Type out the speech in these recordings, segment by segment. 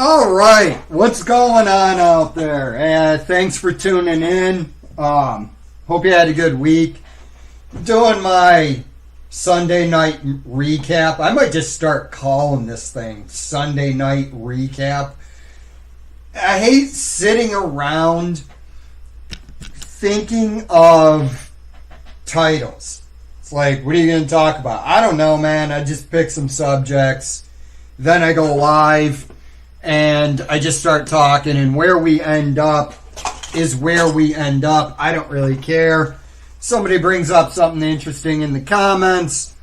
All right, what's going on out there? Thanks for tuning in. Hope you had a good week. Doing my Sunday night recap. I might just start calling this thing Sunday night recap. I hate sitting around thinking of titles. It's like, what are you going to talk about? I don't know, man. I just pick some subjects. Then I go live. And I just start talking, and where we end up is where we end up. I don't really care. Somebody brings up something interesting in the comments,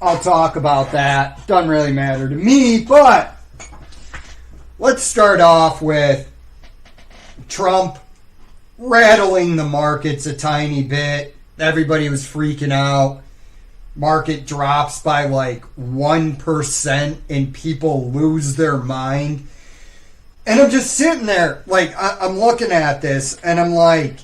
I'll talk about that. Doesn't really matter to me, but let's start off with Trump rattling the markets a tiny bit. Everybody was freaking out. Market drops by like 1% and people lose their mind. And I'm just sitting there, like, I'm looking at this, and I'm like,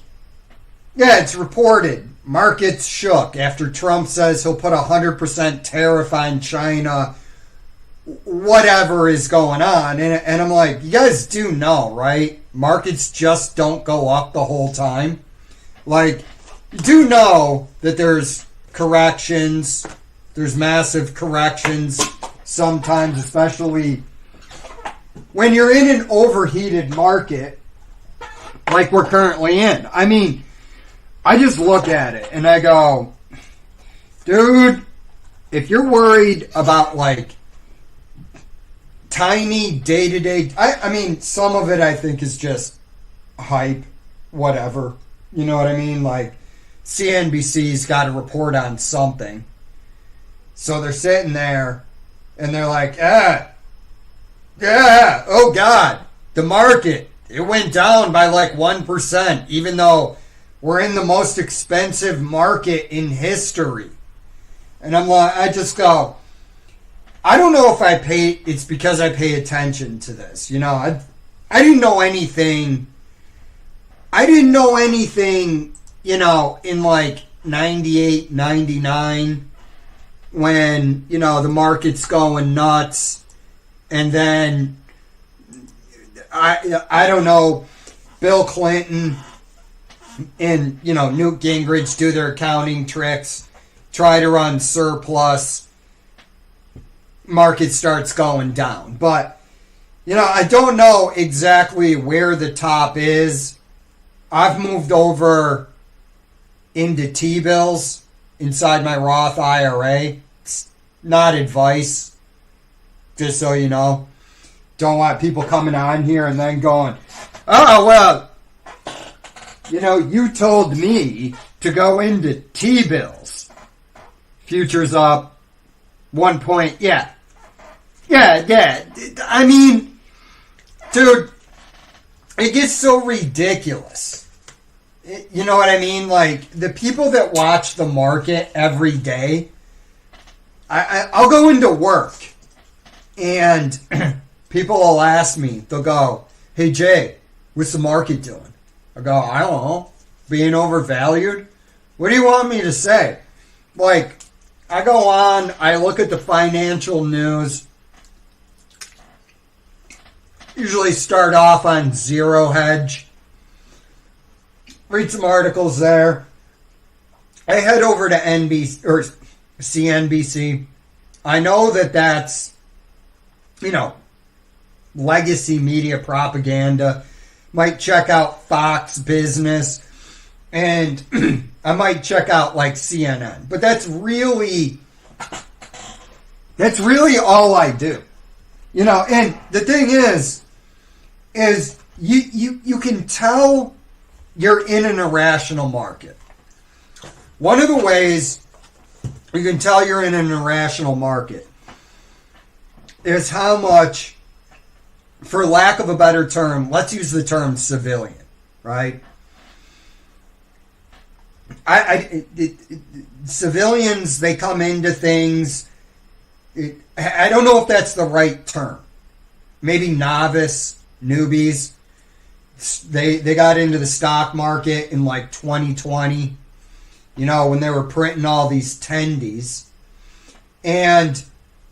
yeah, it's reported. Markets shook after Trump says he'll put 100% tariff on China, whatever is going on. And I'm like, you guys do know, right? Markets just don't go up the whole time. Like, you do know that there's corrections, there's massive corrections sometimes, especially when you're in an overheated market like we're currently in. I mean, I just look at it and I go, dude, if you're worried about like tiny day-to-day, I mean, some of it I think is just hype, whatever. You know what I mean? Like, CNBC's got to report on something. So they're sitting there and they're like, yeah, oh God, the market, it went down by like 1%, even though we're in the most expensive market in history. And I'm like, I just go, I don't know if it's because I pay attention to this. You know, I didn't know anything. You know, in like 98, 99, when, you know, the market's going nuts. And then, I don't know, Bill Clinton and, you know, Newt Gingrich do their accounting tricks, try to run surplus, market starts going down. But, you know, I don't know exactly where the top is. I've moved over into T-bills inside my Roth IRA. It's not advice. Just so you know. Don't want people coming on here and then going, oh, well, you know, you told me to go into T-bills. Futures up 1 point. Yeah. I mean, dude, it gets so ridiculous. You know what I mean? Like, the people that watch the market every day, I'll go into work. And people will ask me, they'll go, hey, Jay, what's the market doing? I go, I don't know. Being overvalued? What do you want me to say? Like, I go on, I look at the financial news. Usually start off on Zero Hedge. Read some articles there. I head over to NBC or CNBC. I know that that's, you know, legacy media propaganda. Might check out Fox Business, and I might check out like CNN. But that's really all I do. You know, and the thing is you can tell you're in an irrational market. One of the ways you can tell you're in an irrational market is how much, for lack of a better term, let's use the term civilian, right? Civilians, they come into things, I don't know if that's the right term. Maybe novice, newbies. They got into the stock market in like 2020, you know, when they were printing all these tendies. And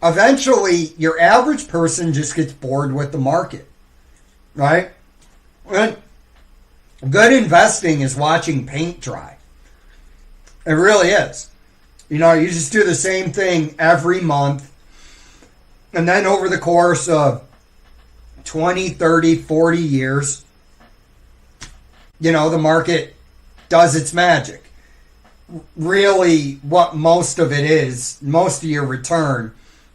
eventually, your average person just gets bored with the market, right? And good investing is watching paint dry. It really is. You know, you just do the same thing every month. And then over the course of 20, 30, 40 years, you know, the market does its magic. Really, what most of it is, most of your return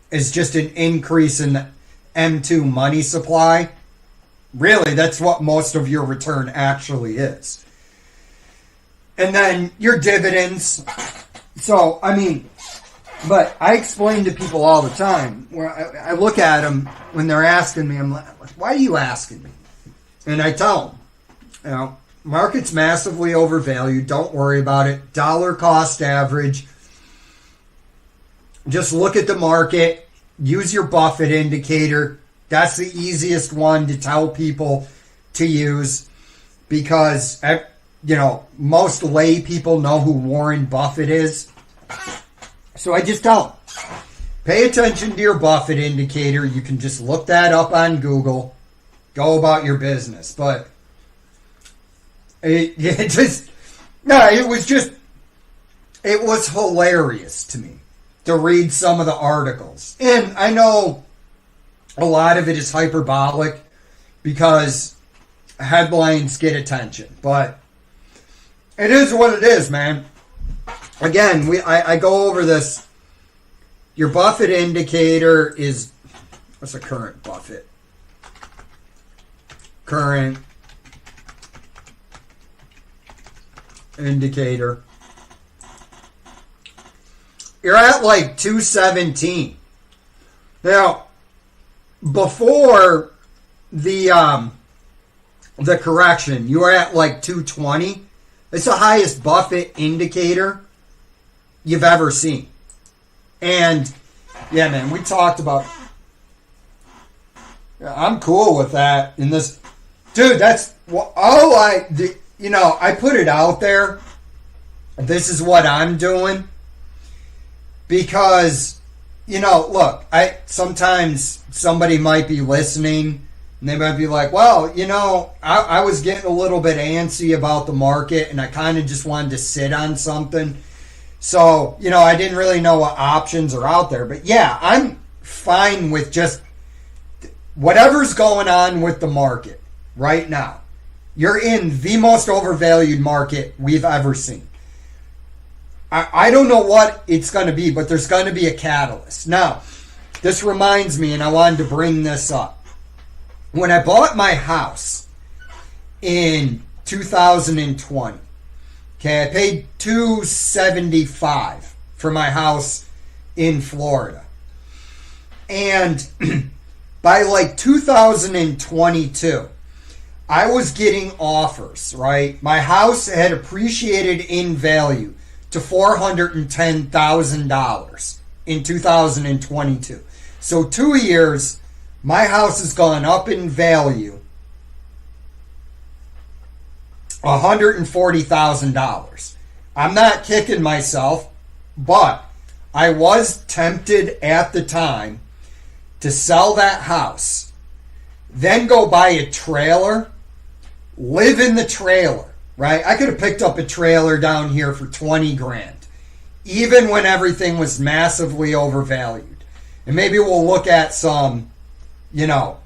is just an increase in the M2 money supply. Really, that's what most of your return actually is. And then your dividends. So, I mean, but I explain to people all the time, where I look at them when they're asking me, I'm like, why are you asking me? And I tell them, you know, market's massively overvalued. Don't worry about it. Dollar cost average. Just look at the market. Use your Buffett indicator. That's the easiest one to tell people to use because, you know, most lay people know who Warren Buffett is. So I just tell them, pay attention to your Buffett indicator. You can just look that up on Google. Go about your business. But it was hilarious to me to read some of the articles. And I know a lot of it is hyperbolic because headlines get attention. But it is what it is, man. Again, I go over this. Your Buffett indicator is, what's a current Buffett? Current indicator. You're at like 217. Now, before the correction, you were at like 220. It's the highest Buffett indicator you've ever seen. And yeah, man, we talked about. I'm cool with that. In this, dude, that's I put it out there. This is what I'm doing because, you know, look, sometimes somebody might be listening and they might be like, well, you know, I was getting a little bit antsy about the market and I kind of just wanted to sit on something. So, you know, I didn't really know what options are out there. But yeah, I'm fine with just whatever's going on with the market right now. You're in the most overvalued market we've ever seen. I don't know what it's going to be, but there's going to be a catalyst. Now, this reminds me, and I wanted to bring this up. When I bought my house in 2020, okay, I paid $275 for my house in Florida. And by like 2022, I was getting offers, right? My house had appreciated in value to $410,000 in 2022. So 2 years, my house has gone up in value $140,000. I'm not kicking myself, but I was tempted at the time to sell that house, then go buy a trailer, live in the trailer, right? I could have picked up a trailer down here for 20 grand, even when everything was massively overvalued. And maybe we'll look at some, you know,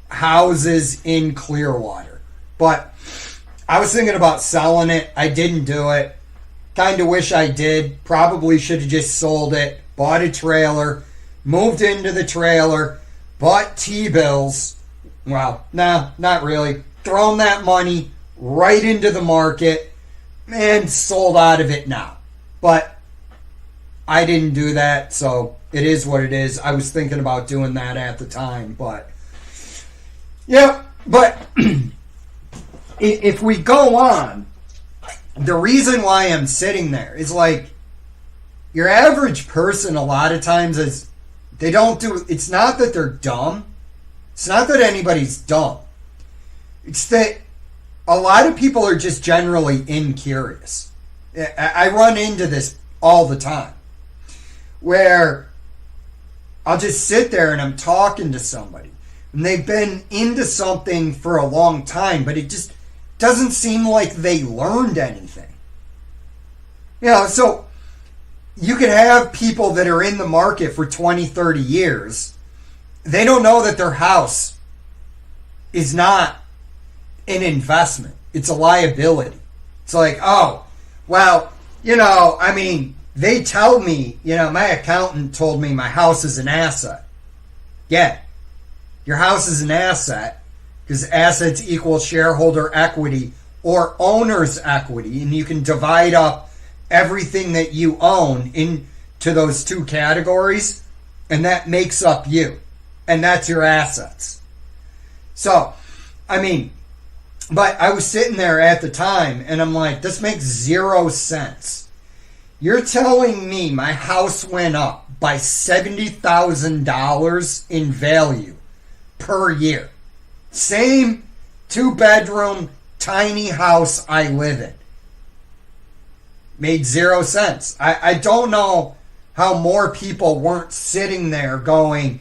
houses in Clearwater. But I was thinking about selling it. I didn't do it. Kind of wish I did. Probably should have just sold it, bought a trailer, moved into the trailer, bought T-bills. Well, nah, not really. Thrown that money right into the market and sold out of it now. But I didn't do that, so it is what it is. I was thinking about doing that at the time, but yeah, but if we go on, the reason why I'm sitting there is like your average person a lot of times is they don't do, it's not that they're dumb. It's not that anybody's dumb. It's that a lot of people are just generally incurious. I run into this all the time where I'll just sit there and I'm talking to somebody and they've been into something for a long time, but it just doesn't seem like they learned anything. You know, so you could have people that are in the market for 20, 30 years. They don't know that their house is not an investment. It's a liability. It's like, oh, well, you know, I mean, they tell me, you know, my accountant told me my house is an asset. Yeah, your house is an asset because assets equal shareholder equity or owner's equity, and you can divide up everything that you own into those two categories, and that makes up you, and that's your assets. So, I mean, but I was sitting there at the time, and I'm like, this makes 0 sense. You're telling me my house went up by $70,000 in value per year. Same 2-bedroom, tiny house I live in. Made 0 sense. I don't know how more people weren't sitting there going,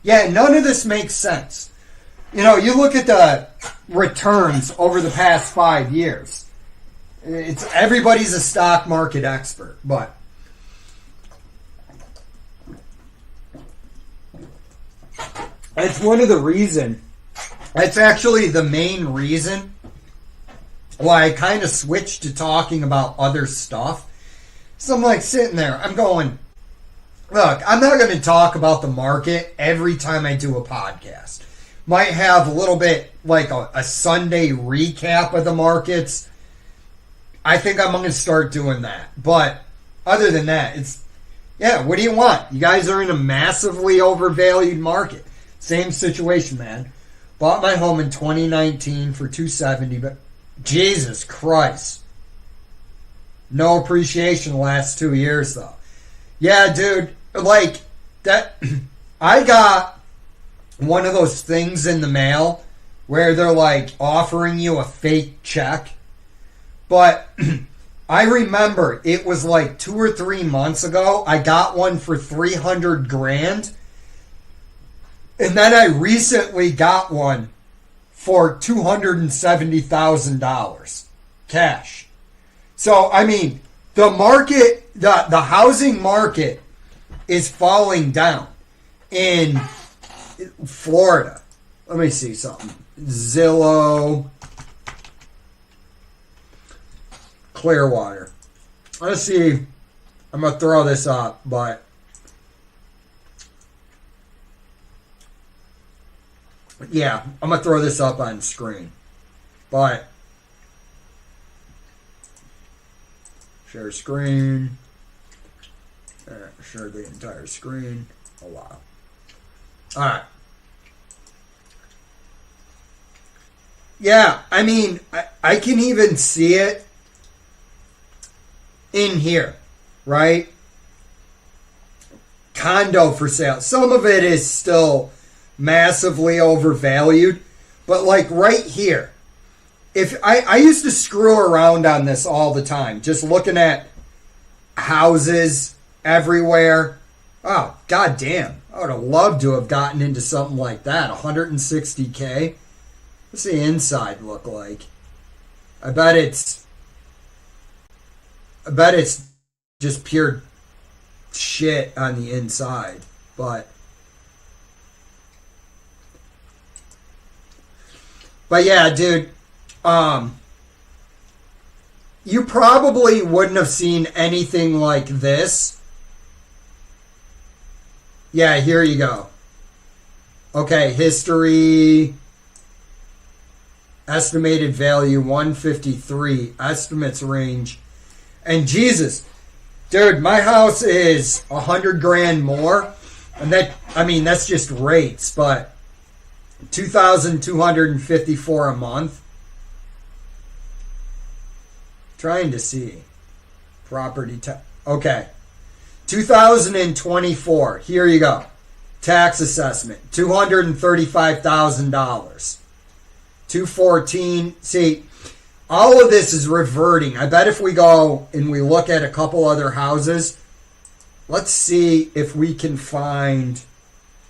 yeah, none of this makes sense. You know, you look at the returns over the past 5 years. It's everybody's a stock market expert, but it's one of the reason. It's actually the main reason why I kind of switched to talking about other stuff. So I'm like sitting there, I'm going, look, I'm not going to talk about the market every time I do a podcast. Might have a little bit like a Sunday recap of the markets. I think I'm going to start doing that. But other than that, it's, yeah, what do you want? You guys are in a massively overvalued market. Same situation, man. Bought my home in 2019 for $270, but Jesus Christ. No appreciation the last 2 years, though. Yeah, dude, like, that, I got one of those things in the mail where they're, like, offering you a fake check. But I remember it was like 2 or 3 months ago, I got one for $300,000. And then I recently got one for $270,000 cash. So, I mean, the market, the housing market is falling down in Florida. Let me see something. Zillow, Clearwater. Let's see. I'm going to throw this up, but yeah, I'm going to throw this up on screen. But share screen. Share the entire screen. Oh, wow. All right. Yeah, I mean, I can even see it in here, right? Condo for sale. Some of it is still massively overvalued, but like right here, if I used to screw around on this all the time, just looking at houses everywhere. Oh, goddamn. I would have loved to have gotten into something like that. 160K. What's the inside look like? I bet it's just pure shit on the inside. But yeah, dude, you probably wouldn't have seen anything like this. Yeah, here you go. Okay, history, estimated value 153, estimates range. And Jesus, Dude, my house is 100 grand more. And that's just rates, but 2,254 a month. Trying to see. Property tax. Okay. 2024. Here you go. Tax assessment. $235,000. 214. See, all of this is reverting. I bet if we go and we look at a couple other houses, let's see if we can find.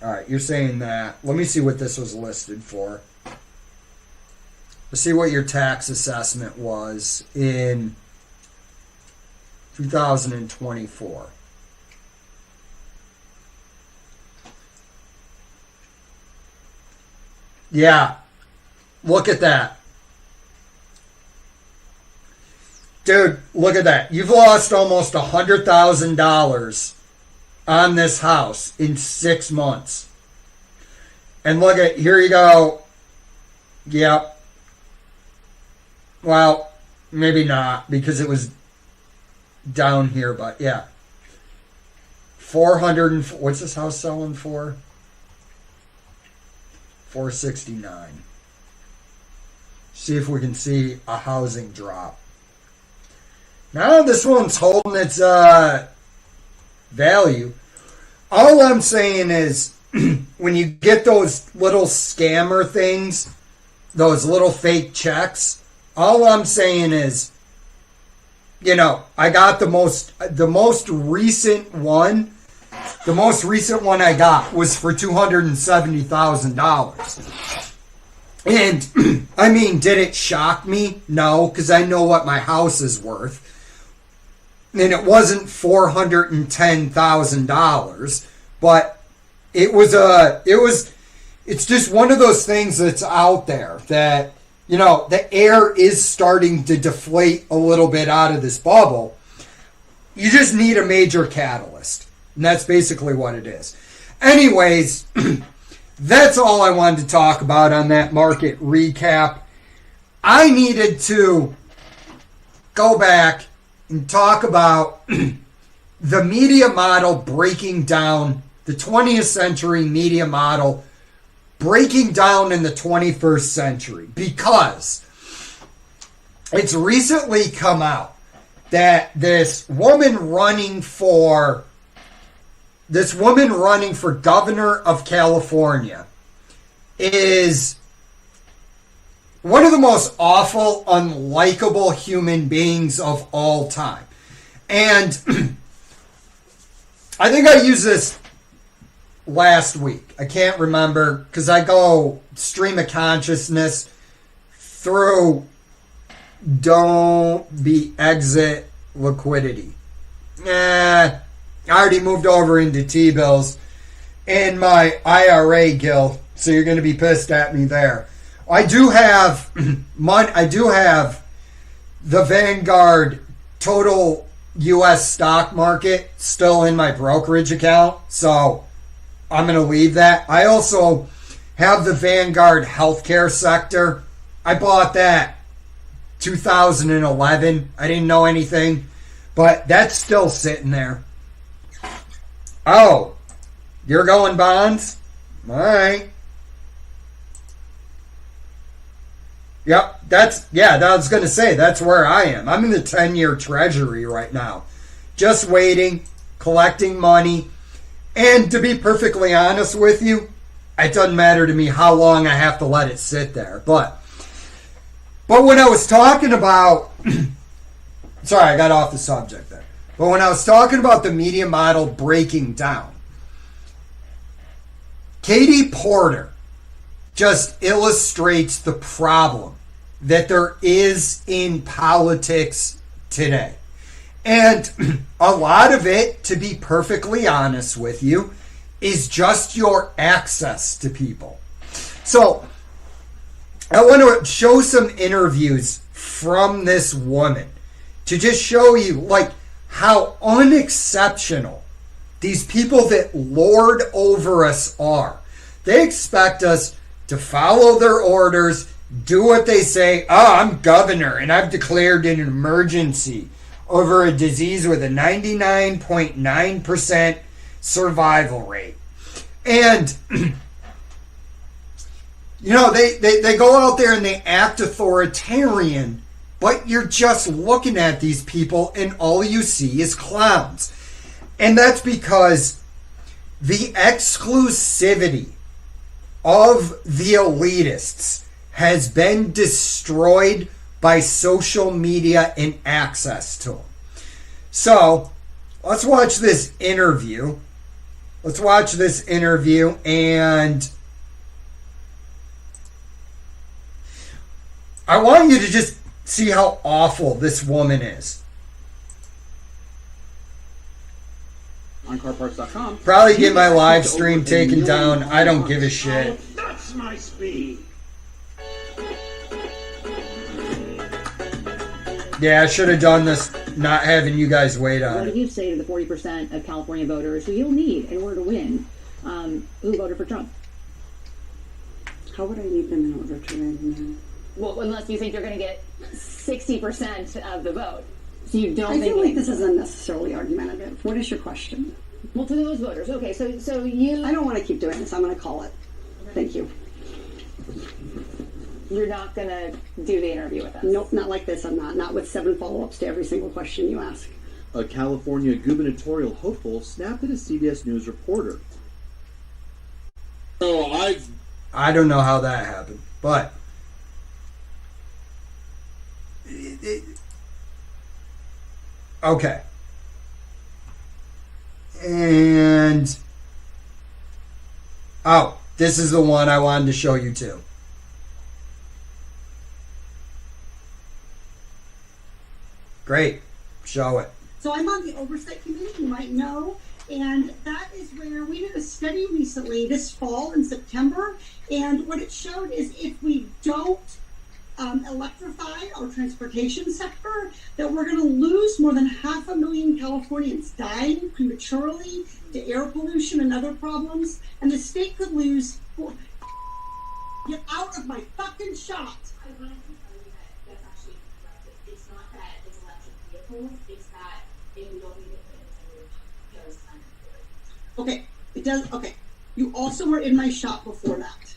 All right, you're saying that. Let me see what this was listed for. Let's see what your tax assessment was in 2024. Yeah, look at that. Dude, look at that. You've lost almost $100,000 on this house in 6 months. And look at, here you go. Yep. Well, maybe not because it was down here, but yeah. 400 what's this house selling for? 469. See if we can see a housing drop. Now this one's holding its value. All I'm saying is when you get those little scammer things, those little fake checks, all I'm saying is, I got the most recent one. The most recent one I got was for $270,000. And, did it shock me? No, because I know what my house is worth. And it wasn't $410,000, but it's just one of those things that's out there that, the air is starting to deflate a little bit out of this bubble. You just need a major catalyst. And that's basically what it is. Anyways, that's all I wanted to talk about on that market recap. I needed to go back and talk about the media model breaking down, the 20th century media model breaking down in the 21st century, because it's recently come out that this woman running for governor of California is one of the most awful, unlikable human beings of all time. And I think I used this last week. I can't remember because I go stream of consciousness through don't be exit liquidity. I already moved over into T-bills in my IRA guild, so you're going to be pissed at me there. I do have the Vanguard total U.S. stock market still in my brokerage account, so I'm going to leave that. I also have the Vanguard healthcare sector. I bought that 2011. I didn't know anything, but that's still sitting there. Oh, you're going bonds? All right. Yep, I was going to say, that's where I am. I'm in the 10-year treasury right now. Just waiting, collecting money. And to be perfectly honest with you, it doesn't matter to me how long I have to let it sit there. But when I was talking about... sorry, I got off the subject there. But when I was talking about the media model breaking down, Katie Porter just illustrates the problem that there is in politics today. And a lot of it, to be perfectly honest with you, is just your access to people. So I want to show some interviews from this woman to just show you how unexceptional these people that lord over us are. They expect us to follow their orders, do what they say. Oh, I'm governor and I've declared an emergency. over a disease with a 99.9% survival rate. And, they go out there and they act authoritarian, but you're just looking at these people and all you see is clowns. And that's because the exclusivity of the elitists has been destroyed by social media and access to them. So, let's watch this interview. And I want you to just see how awful this woman is. On carparts.com. Probably get my live stream taken down. I don't give a shit. That's my speed. Yeah, I should have done this not having you guys wait on What it. do you say to the 40% of California voters who you'll need in order to win, who voted for Trump? How would I need them in order to win? Well, unless you think you're going to get 60% of the vote. So you don't I think... feel like this is unnecessarily argumentative. What is your question? Well, to those voters. Okay, so you... I don't want to keep doing this. I'm going to call it. Thank you. You're not going to do the interview with us? Nope, not like this. I'm not. Not with 7 follow-ups to every single question you ask. A California gubernatorial hopeful snapped at a CBS News reporter. I don't know how that happened, but... Okay. And... Oh, this is the one I wanted to show you too. Great. Show it. So I'm on the Oversight Committee, you might know, and that is where we did a study recently this fall in September, and what it showed is if we don't electrify our transportation sector, that we're going to lose more than 500,000 Californians dying prematurely to air pollution and other problems, and the state could lose. Get out of my fucking shot. I wanted to tell you that that's actually incorrect. It's not that it's electric vehicles, it's that if we don't need it, there's time for it. Okay, it does. Okay, you also were in my shop before that.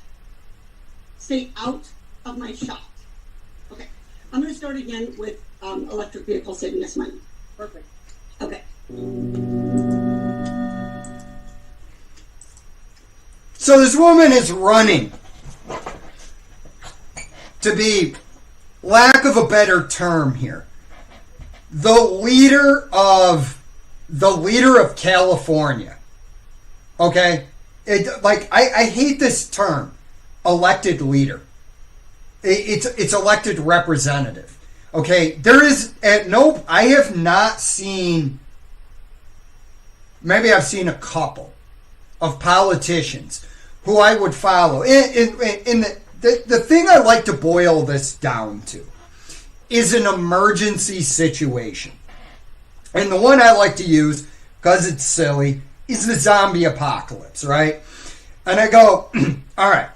Stay out of my shop. Okay, I'm going to start again with electric vehicles saving us money. Perfect. Okay. So this woman is running to be, lack of a better term here, the leader of California. Okay? I hate this term, elected leader. It's elected representative. Okay? There is, I have not seen, maybe I've seen a couple of politicians who I would follow. The thing I like to boil this down to is an emergency situation. And the one I like to use, because it's silly, is the zombie apocalypse, right? And I go, all right,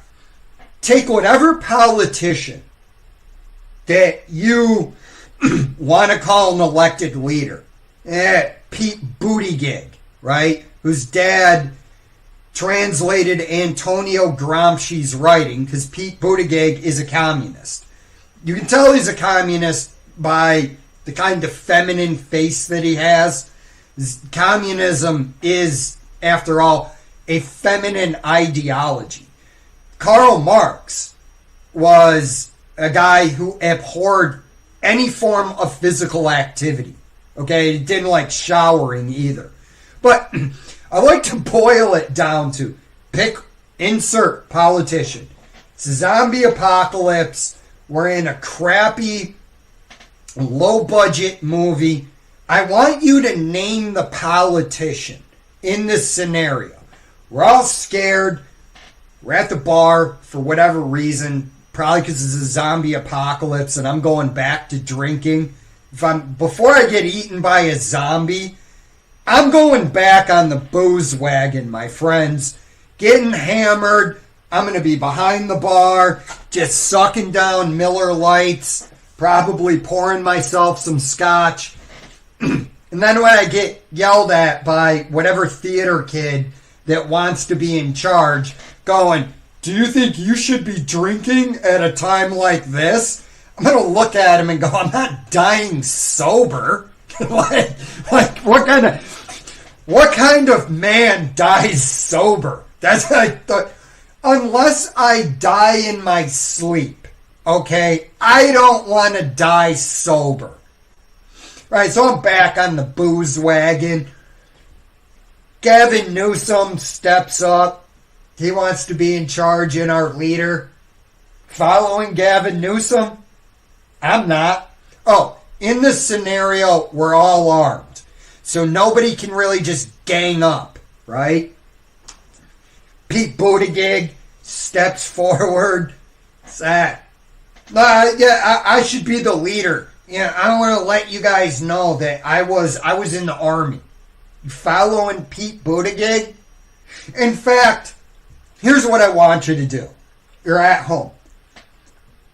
take whatever politician that you want to call an elected leader. Pete Buttigieg, right? Whose dad translated Antonio Gramsci's writing, because Pete Buttigieg is a communist. You can tell he's a communist by the kind of feminine face that he has. Communism is, after all, a feminine ideology. Karl Marx was a guy who abhorred any form of physical activity. Okay, he didn't like showering either. But I like to boil it down to insert politician. It's a zombie apocalypse. We're in a crappy, low-budget movie. I want you to name the politician in this scenario. We're all scared. We're at the bar for whatever reason, probably because it's a zombie apocalypse and I'm going back to drinking. Before I get eaten by a zombie, I'm going back on the booze wagon, my friends. Getting hammered. I'm going to be behind the bar, just sucking down Miller Lights, probably pouring myself some scotch. And then when I get yelled at by whatever theater kid that wants to be in charge, going, do you think you should be drinking at a time like this? I'm going to look at him and go, I'm not dying sober. like what kind of man dies sober? That's like unless I die in my sleep, okay? I don't want to die sober. Right, so I'm back on the booze wagon. Gavin Newsom steps up. He wants to be in charge and our leader. Following Gavin Newsom? I'm not. Oh, in this scenario, we're all armed. So nobody can really just gang up, right? Pete Buttigieg steps forward. Sad. I should be the leader. Yeah, I want to let you guys know that I was in the army. You following Pete Buttigieg? In fact, here's what I want you to do. You're at home.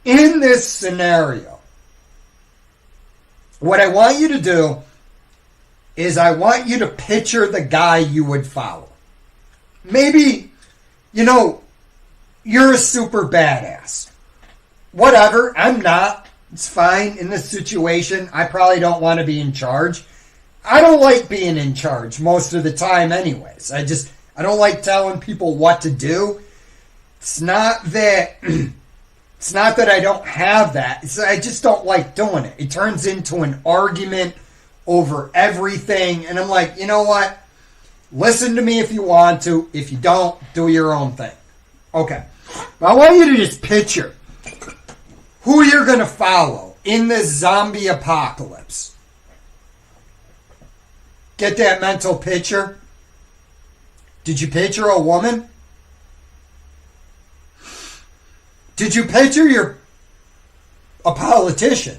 In this scenario, what I want you to do is I want you to picture the guy you would follow. Maybe, you're a super badass. Whatever, I'm not. It's fine in this situation. I probably don't want to be in charge. I don't like being in charge most of the time anyways. I don't like telling people what to do. It's not that I don't have that. I just don't like doing it. It turns into an argument over everything. And I'm like, you know what? Listen to me if you want to. If you don't, do your own thing. Okay. But I want you to just picture who you're going to follow in this zombie apocalypse. Get that mental picture? Did you picture a woman? Did you picture a politician?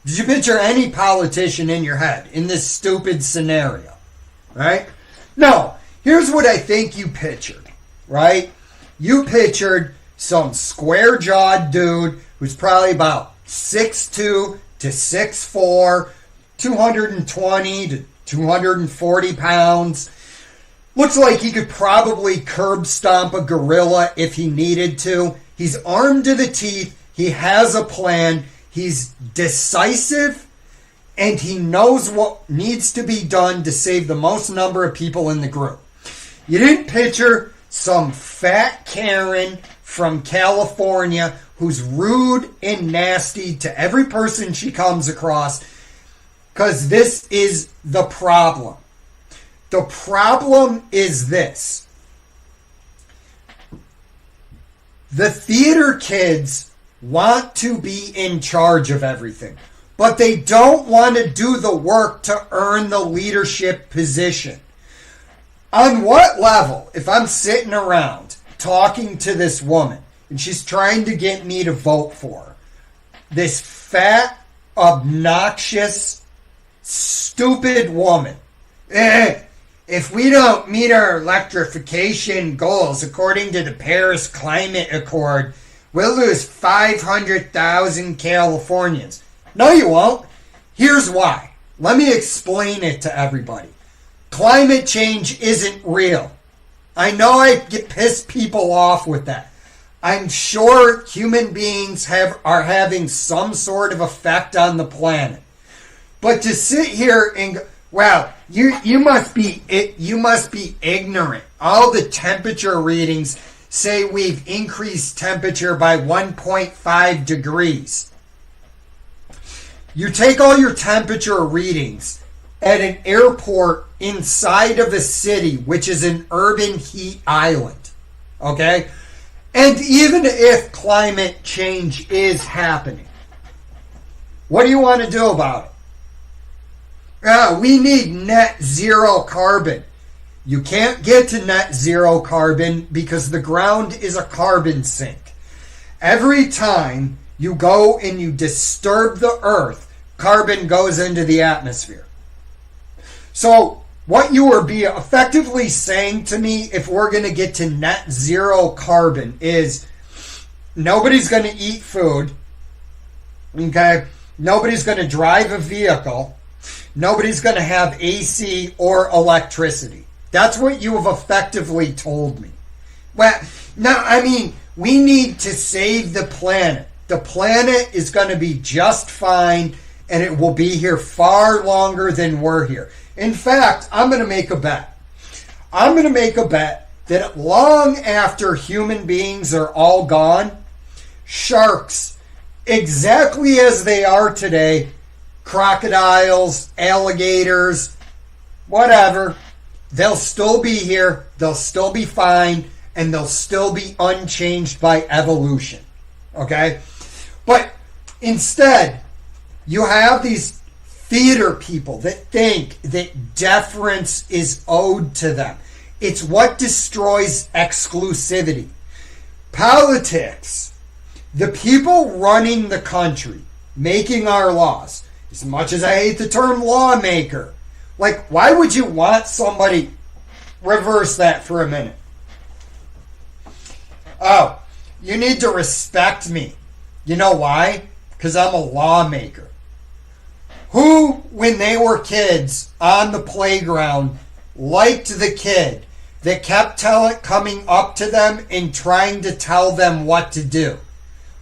Did you picture any politician in your head in this stupid scenario? Right? No. Here's what I think you pictured. Right? You pictured some square-jawed dude who's probably about 6'2" to 6'4", 220 to 240 pounds. Looks like he could probably curb stomp a gorilla if he needed to. He's armed to the teeth. He has a plan. He's decisive. And he knows what needs to be done to save the most number of people in the group. You didn't picture some fat Karen from California who's rude and nasty to every person she comes across, because this is the problem. The problem is this. The theater kids want to be in charge of everything, but they don't want to do the work to earn the leadership position. On what level, if I'm sitting around talking to this woman and she's trying to get me to vote for her, this fat, obnoxious, stupid woman, if we don't meet our electrification goals according to the Paris Climate Accord, we'll lose 500,000 Californians. No, you won't. Here's why. Let me explain it to everybody. Climate change isn't real. I know I piss people off with that. I'm sure human beings are having some sort of effect on the planet. But to sit here and go, well, you must be ignorant. All the temperature readings say we've increased temperature by 1.5 degrees. You take all your temperature readings at an airport inside of a city, which is an urban heat island. Okay? And even if climate change is happening, what do you want to do about it? We need net zero carbon. You can't get to net zero carbon because the ground is a carbon sink. Every time you go and you disturb the earth, carbon goes into the atmosphere. So what you are effectively saying to me, if we're going to get to net zero carbon, is nobody's going to eat food. Okay? Nobody's going to drive a vehicle. Nobody's going to have AC or electricity. That's what you have effectively told me. Well, no, I mean, we need to save the planet. The planet is going to be just fine, and it will be here far longer than we're here. In fact, I'm going to make a bet. I'm going to make a bet that long after human beings are all gone, sharks, exactly as they are today, crocodiles, alligators, whatever, they'll still be here, they'll still be fine, and they'll still be unchanged by evolution. Okay? But instead, you have these theater people that think that deference is owed to them. It's what destroys exclusivity. Politics, the people running the country, making our laws, as much as I hate the term lawmaker, like, why would you want somebody, reverse that for a minute. Oh, you need to respect me. You know why? Because I'm a lawmaker. Who, when they were kids on the playground, liked the kid that kept coming up to them and trying to tell them what to do?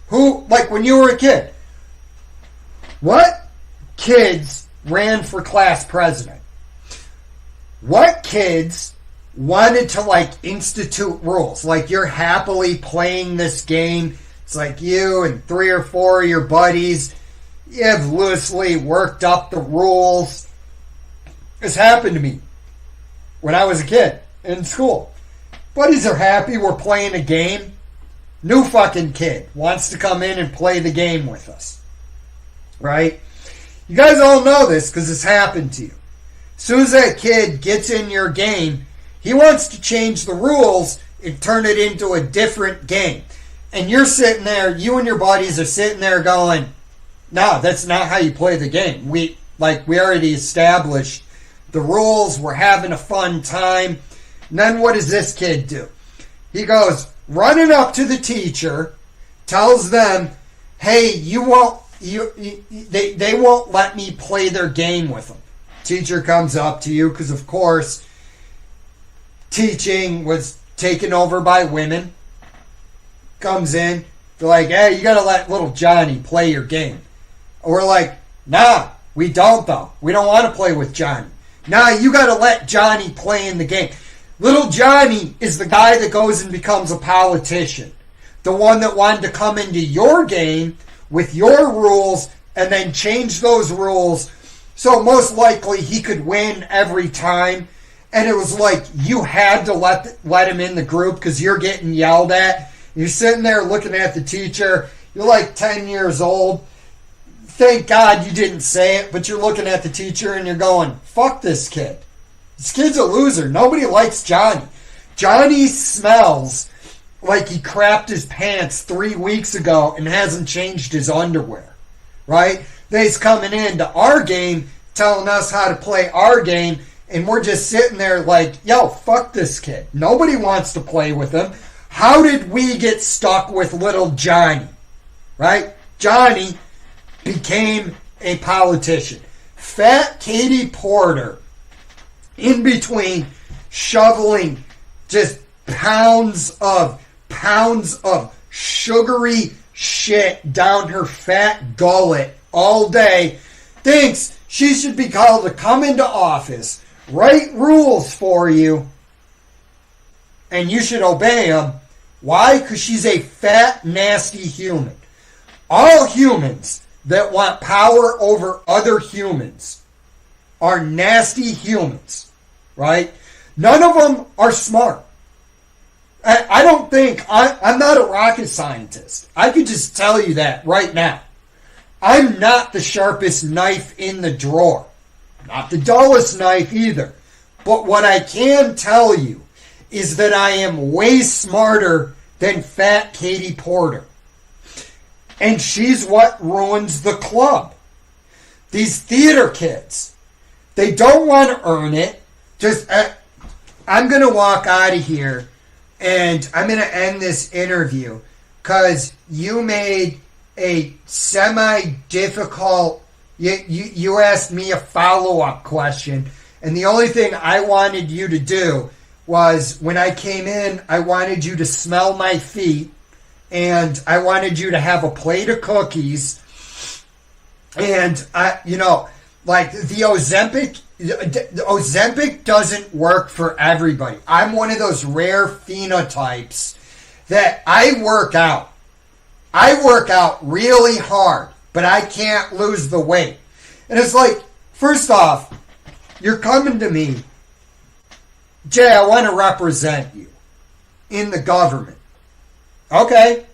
Who, like when you were a kid, what kids ran for class president? What kids wanted to, like, institute rules? Like, you're happily playing this game. It's like you and 3 or 4 of your buddies, you have loosely worked up the rules. This happened to me when I was a kid in school. Buddies are happy we're playing a game. New fucking kid wants to come in and play the game with us. Right? You guys all know this because it's happened to you. As soon as that kid gets in your game, he wants to change the rules and turn it into a different game. And you're sitting there, you and your buddies are sitting there going, no, that's not how you play the game. We already established the rules, we're having a fun time. And then what does this kid do? He goes running up to the teacher, tells them, hey, they won't let me play their game with them. Teacher comes up to you, because of course teaching was taken over by women. Comes in, they're like, hey, you gotta let little Johnny play your game. We're like, nah, we don't though. We don't want to play with Johnny. Nah, you gotta let Johnny play in the game. Little Johnny is the guy that goes and becomes a politician. The one that wanted to come into your game with your rules and then change those rules so most likely he could win every time. And it was like you had to let him in the group because you're getting yelled at. You're sitting there looking at the teacher. You're like 10 years old. Thank God you didn't say it, but you're looking at the teacher and you're going, fuck this kid. This kid's a loser. Nobody likes Johnny. Johnny smells like he crapped his pants 3 weeks ago and hasn't changed his underwear. Right? They's coming into our game telling us how to play our game, and we're just sitting there like, yo, fuck this kid. Nobody wants to play with him. How did we get stuck with little Johnny? Right? Johnny became a politician. Fat Katie Porter, in between shoveling just pounds of sugary shit down her fat gullet all day, thinks she should be called to come into office, write rules for you, and you should obey them. Why? Because she's a fat, nasty human. All humans that want power over other humans are nasty humans, right? None of them are smart. I don't think, I'm not a rocket scientist. I could just tell you that right now. I'm not the sharpest knife in the drawer. Not the dullest knife either. But what I can tell you is that I am way smarter than Fat Katie Porter. And she's what ruins the club. These theater kids, they don't want to earn it. Just, I'm going to walk out of here and I'm going to end this interview because you made a semi-difficult, you asked me a follow-up question, and the only thing I wanted you to do was, when I came in, I wanted you to smell my feet, and I wanted you to have a plate of cookies, and like the Ozempic doesn't work for everybody. I'm one of those rare phenotypes that I work out. I work out really hard, but I can't lose the weight. And it's like, first off, you're coming to me, Jay, I want to represent you in the government. Okay.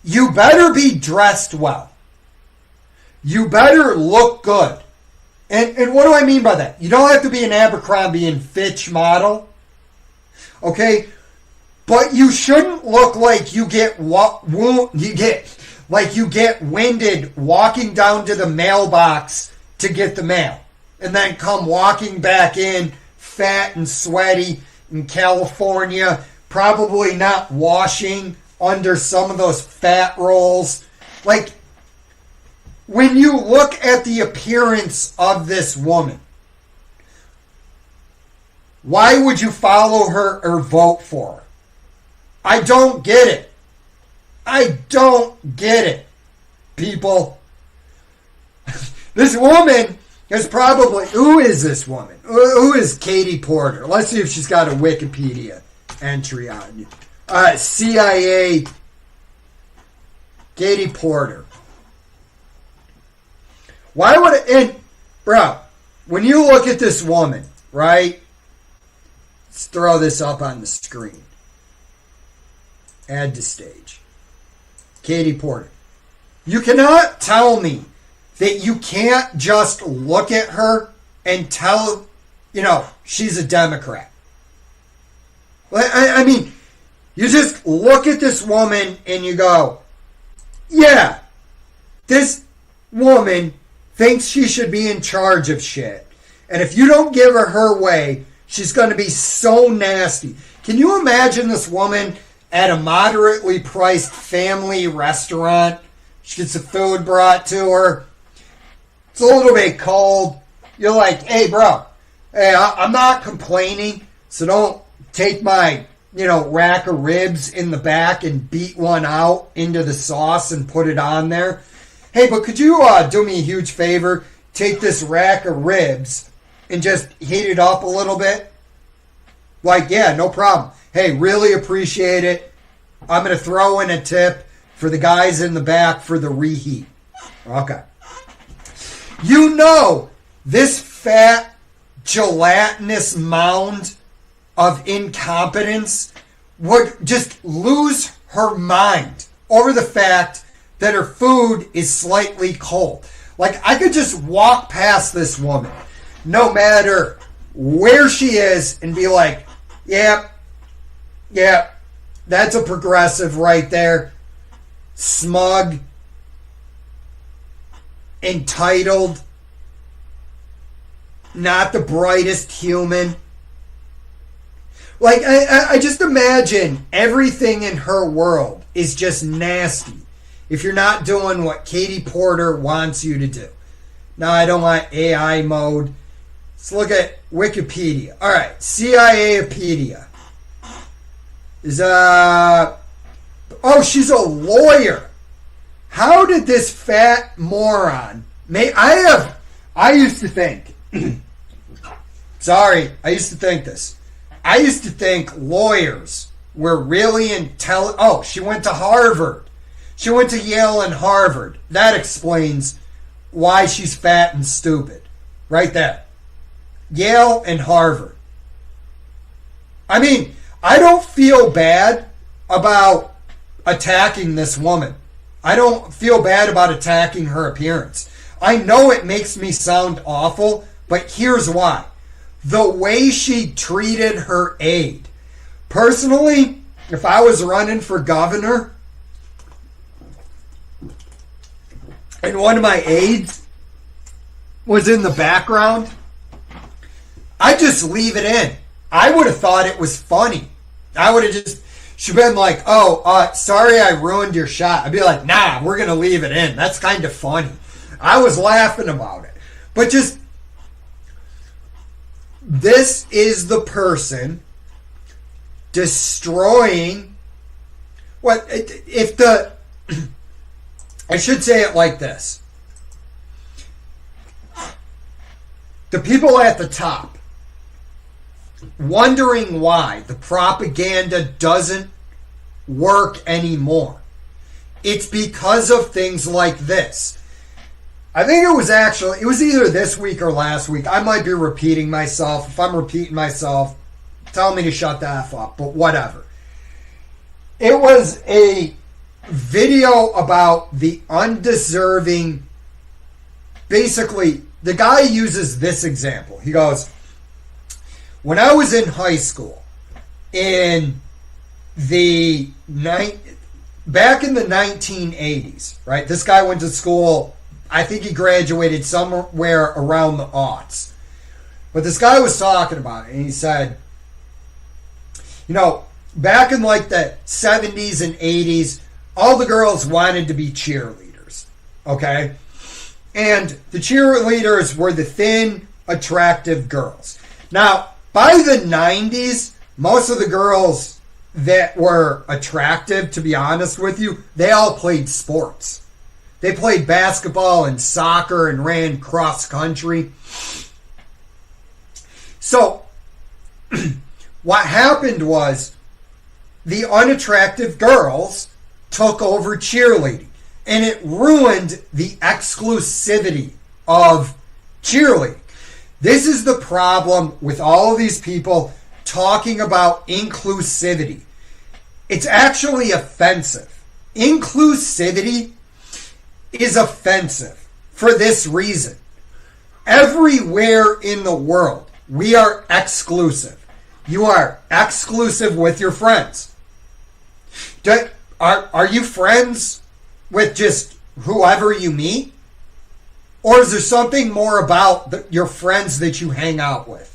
You better be dressed well. You better look good. And what do I mean by that? You don't have to be an Abercrombie and Fitch model. Okay? But you shouldn't look like you get winded walking down to the mailbox to get the mail. And then come walking back in fat and sweaty in California, probably not washing under some of those fat rolls. Like, when you look at the appearance of this woman, why would you follow her or vote for her? I don't get it. I don't get it, people. This woman is probably... Who is this woman? Who is Katie Porter? Let's see if she's got a Wikipedia entry on. CIA... Katie Porter. Why would it... And, bro, when you look at this woman, right? Let's throw this up on the screen. Add to stage. Katie Porter. You cannot tell me that you can't just look at her and tell, she's a Democrat. I mean, you just look at this woman and you go, yeah, this woman thinks she should be in charge of shit. And if you don't give her her way, she's going to be so nasty. Can you imagine this woman at a moderately priced family restaurant? She gets the food brought to her. It's a little bit cold. You're like, hey, bro, I'm not complaining, so don't take my, rack of ribs in the back and beat one out into the sauce and put it on there. Hey, but could you do me a huge favor? Take this rack of ribs and just heat it up a little bit? Like, yeah, no problem. Hey, really appreciate it. I'm going to throw in a tip for the guys in the back for the reheat. Okay. This fat, gelatinous mound of incompetence would just lose her mind over the fact that her food is slightly cold. Like, I could just walk past this woman, no matter where she is, and be like, yeah, that's a progressive right there. Smug, entitled, not the brightest human. Like, I just imagine everything in her world is just nasty if you're not doing what Katie Porter wants you to do. Now, I don't want AI mode. Let's look at Wikipedia. All right, CIA-pedia. She's a lawyer. How did this fat moron... I used to think... Sorry, I used to think this. I used to think lawyers were really intelligent. Oh, she went to Harvard. She went to Yale and Harvard. That explains why she's fat and stupid. Right there. Yale and Harvard. I mean, I don't feel bad about attacking this woman. I don't feel bad about attacking her appearance. I know it makes me sound awful, but here's why. The way she treated her aide. Personally, if I was running for governor and one of my aides was in the background, I'd just leave it in. I would have thought it was funny. she'd been like, oh, sorry I ruined your shot. I'd be like, nah, we're going to leave it in. That's kind of funny. I was laughing about it. But just, this is the person destroying what, if the, I should say it like this. The people at the top wondering why the propaganda doesn't work anymore. It's because of things like this. I think it was either this week or last week. I might be repeating myself. If I'm repeating myself, tell me to shut the F up, but whatever. It was a video about the undeserving. Basically, the guy uses this example. He goes, when I was in high school, back in the 1980s, right? This guy went to school, I think he graduated somewhere around the aughts. But this guy was talking about it, and he said, back in like the 70s and 80s, all the girls wanted to be cheerleaders, okay? And the cheerleaders were the thin, attractive girls. Now, by the 90s, most of the girls that were attractive, to be honest with you, they all played sports. They played basketball and soccer and ran cross country. So, what happened was the unattractive girls took over cheerleading. And it ruined the exclusivity of cheerleading. This is the problem with all of these people talking about inclusivity. It's actually offensive. Inclusivity is offensive for this reason. Everywhere in the world, we are exclusive. You are exclusive with your friends. Are you friends with just whoever you meet? Or is there something more about your friends that you hang out with?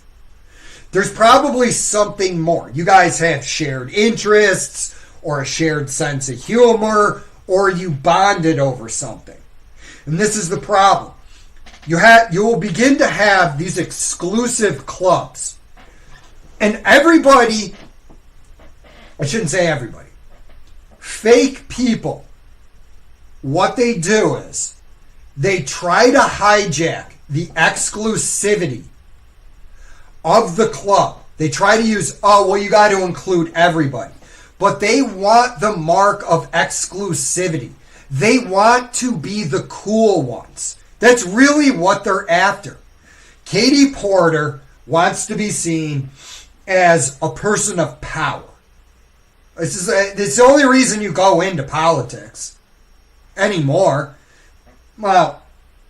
There's probably something more. You guys have shared interests or a shared sense of humor, or you bonded over something. And this is the problem. You will begin to have these exclusive clubs. And everybody, I shouldn't say everybody, fake people, what they do is they try to hijack the exclusivity of the club. They try to use, you got to include everybody. But they want the mark of exclusivity. They want to be the cool ones. That's really what they're after. Katie Porter wants to be seen as a person of power. It's the only reason you go into politics anymore. Well,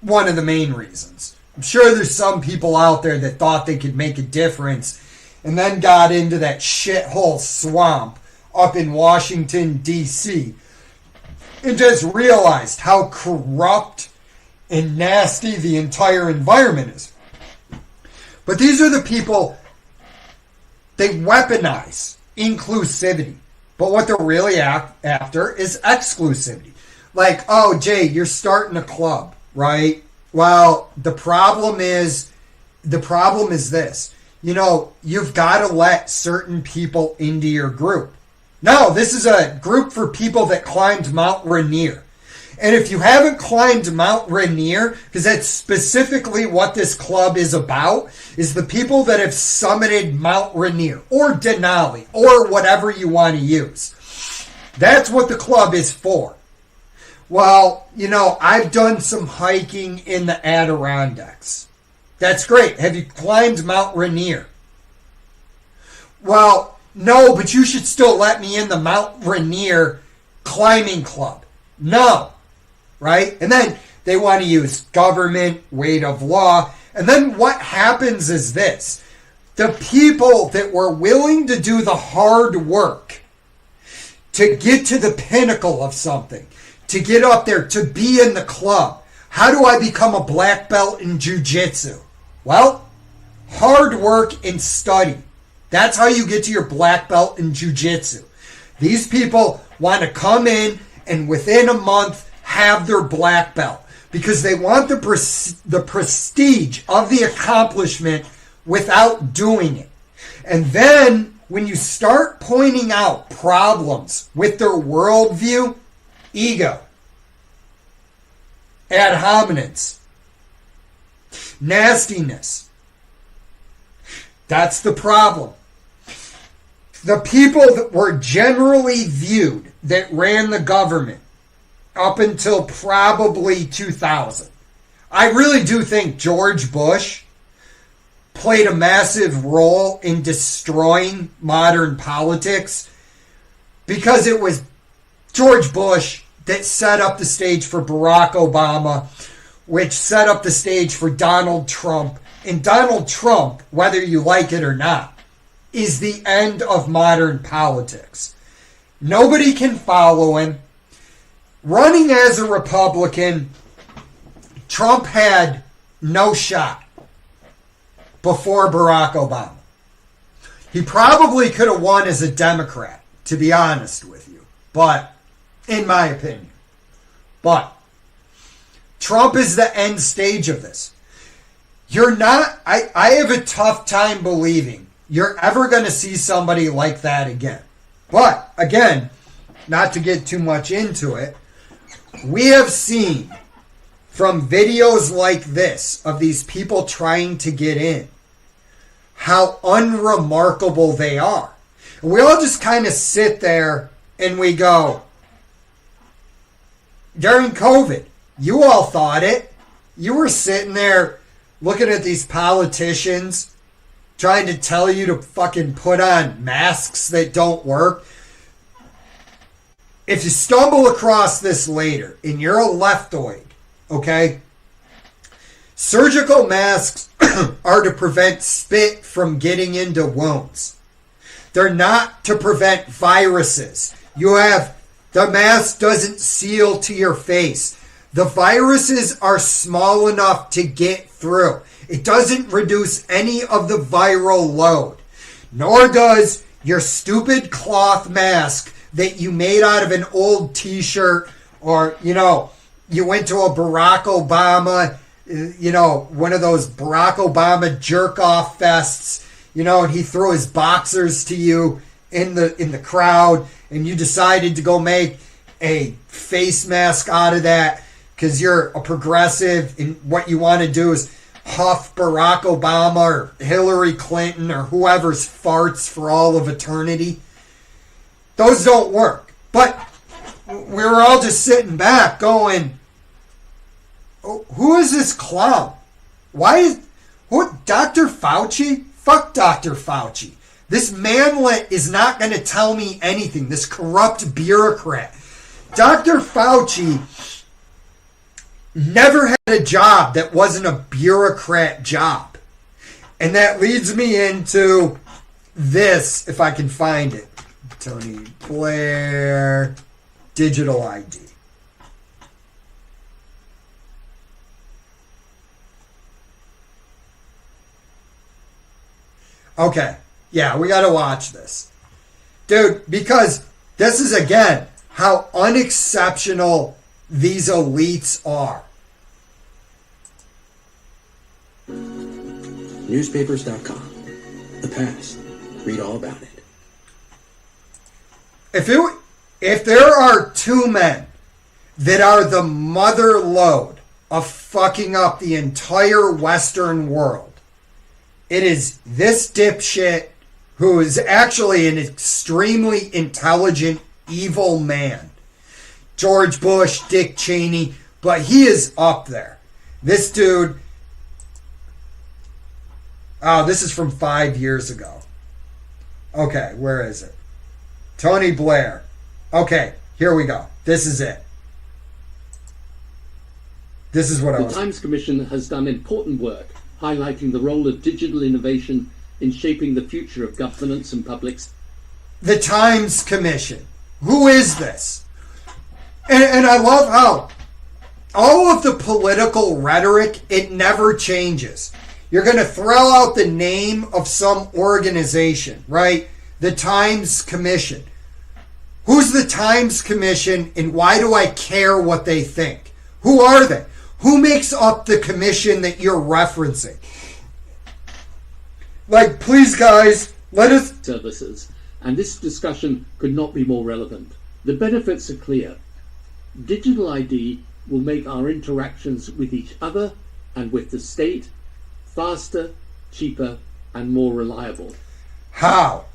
one of the main reasons. I'm sure there's some people out there that thought they could make a difference and then got into that shithole swamp up in Washington, D.C. and just realized how corrupt and nasty the entire environment is. But these are the people, they weaponize inclusivity. But what they're really after is exclusivity. Like, Jay, you're starting a club, right? Well, the problem is this. You've got to let certain people into your group. No, this is a group for people that climbed Mount Rainier. And if you haven't climbed Mount Rainier, because that's specifically what this club is about, is the people that have summited Mount Rainier or Denali or whatever you want to use. That's what the club is for. Well, I've done some hiking in the Adirondacks. That's great. Have you climbed Mount Rainier? Well, no, but you should still let me in the Mount Rainier climbing club. No. Right? And then they want to use government, weight of law. And then what happens is this. The people that were willing to do the hard work to get to the pinnacle of something, to get up there, to be in the club. How do I become a black belt in jiu-jitsu? Well, hard work and study. That's how you get to your black belt in jiu-jitsu. These people want to come in and within a month have their black belt because they want the prestige of the accomplishment without doing it. And then when you start pointing out problems with their worldview, ego, ad hominems, nastiness, that's the problem. The people that were generally viewed that ran the government up until probably 2000. I really do think George Bush played a massive role in destroying modern politics because it was George Bush that set up the stage for Barack Obama, which set up the stage for Donald Trump. And Donald Trump, whether you like it or not, is the end of modern politics. Nobody can follow him. Running as a Republican, Trump had no shot before Barack Obama. He probably could have won as a Democrat, to be honest with you. But, in my opinion. But, Trump is the end stage of this. You're not, I have a tough time believing you're ever going to see somebody like that again. But, again, not to get too much into it, we have seen from videos like this of these people trying to get in how unremarkable they are. And we all just kind of sit there and we go, during COVID, you all thought it. You were sitting there looking at these politicians trying to tell you to fucking put on masks that don't work. If you stumble across this later and you're a leftoid, okay, surgical masks are to prevent spit from getting into wounds. They're not to prevent viruses. The mask doesn't seal to your face. The viruses are small enough to get through. It doesn't reduce any of the viral load. Nor does your stupid cloth mask that you made out of an old t-shirt or, you went to a Barack Obama, one of those Barack Obama jerk-off fests, and he threw his boxers to you in the crowd, and you decided to go make a face mask out of that because you're a progressive and what you want to do is huff Barack Obama or Hillary Clinton or whoever's farts for all of eternity. Those don't work. But we were all just sitting back going, who is this clown? Dr. Fauci? Fuck Dr. Fauci. This manlet is not going to tell me anything. This corrupt bureaucrat. Dr. Fauci never had a job that wasn't a bureaucrat job. And that leads me into this, if I can find it. Tony Blair, digital ID. Okay. Yeah, we got to watch this. Dude, because this is, again, how unexceptional these elites are. Newspapers.com. The past. Read all about it. If there are two men that are the mother lode of fucking up the entire Western world, it is this dipshit who is actually an extremely intelligent, evil man. George Bush, Dick Cheney, but he is up there. This dude, this is from 5 years ago. Okay, where is it? Tony Blair. Okay, here we go. This is it. This is what I was... The Times Commission has done important work highlighting the role of digital innovation in shaping the future of governance and public... The Times Commission. Who is this? And I love how all of the political rhetoric, it never changes. You're going to throw out the name of some organization, right? The Times Commission. Who's the Times Commission, and why do I care what they think? Who are they? Who makes up the commission that you're referencing? Like, please, guys, let us... Services, and this discussion could not be more relevant. The benefits are clear. Digital ID will make our interactions with each other and with the state faster, cheaper, and more reliable. How?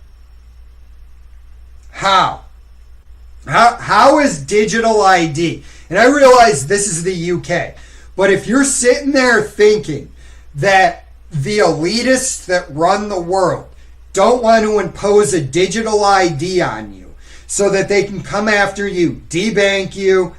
How is digital ID? And I realize this is the UK, but if you're sitting there thinking that the elitists that run the world don't want to impose a digital ID on you so that they can come after you, debank you,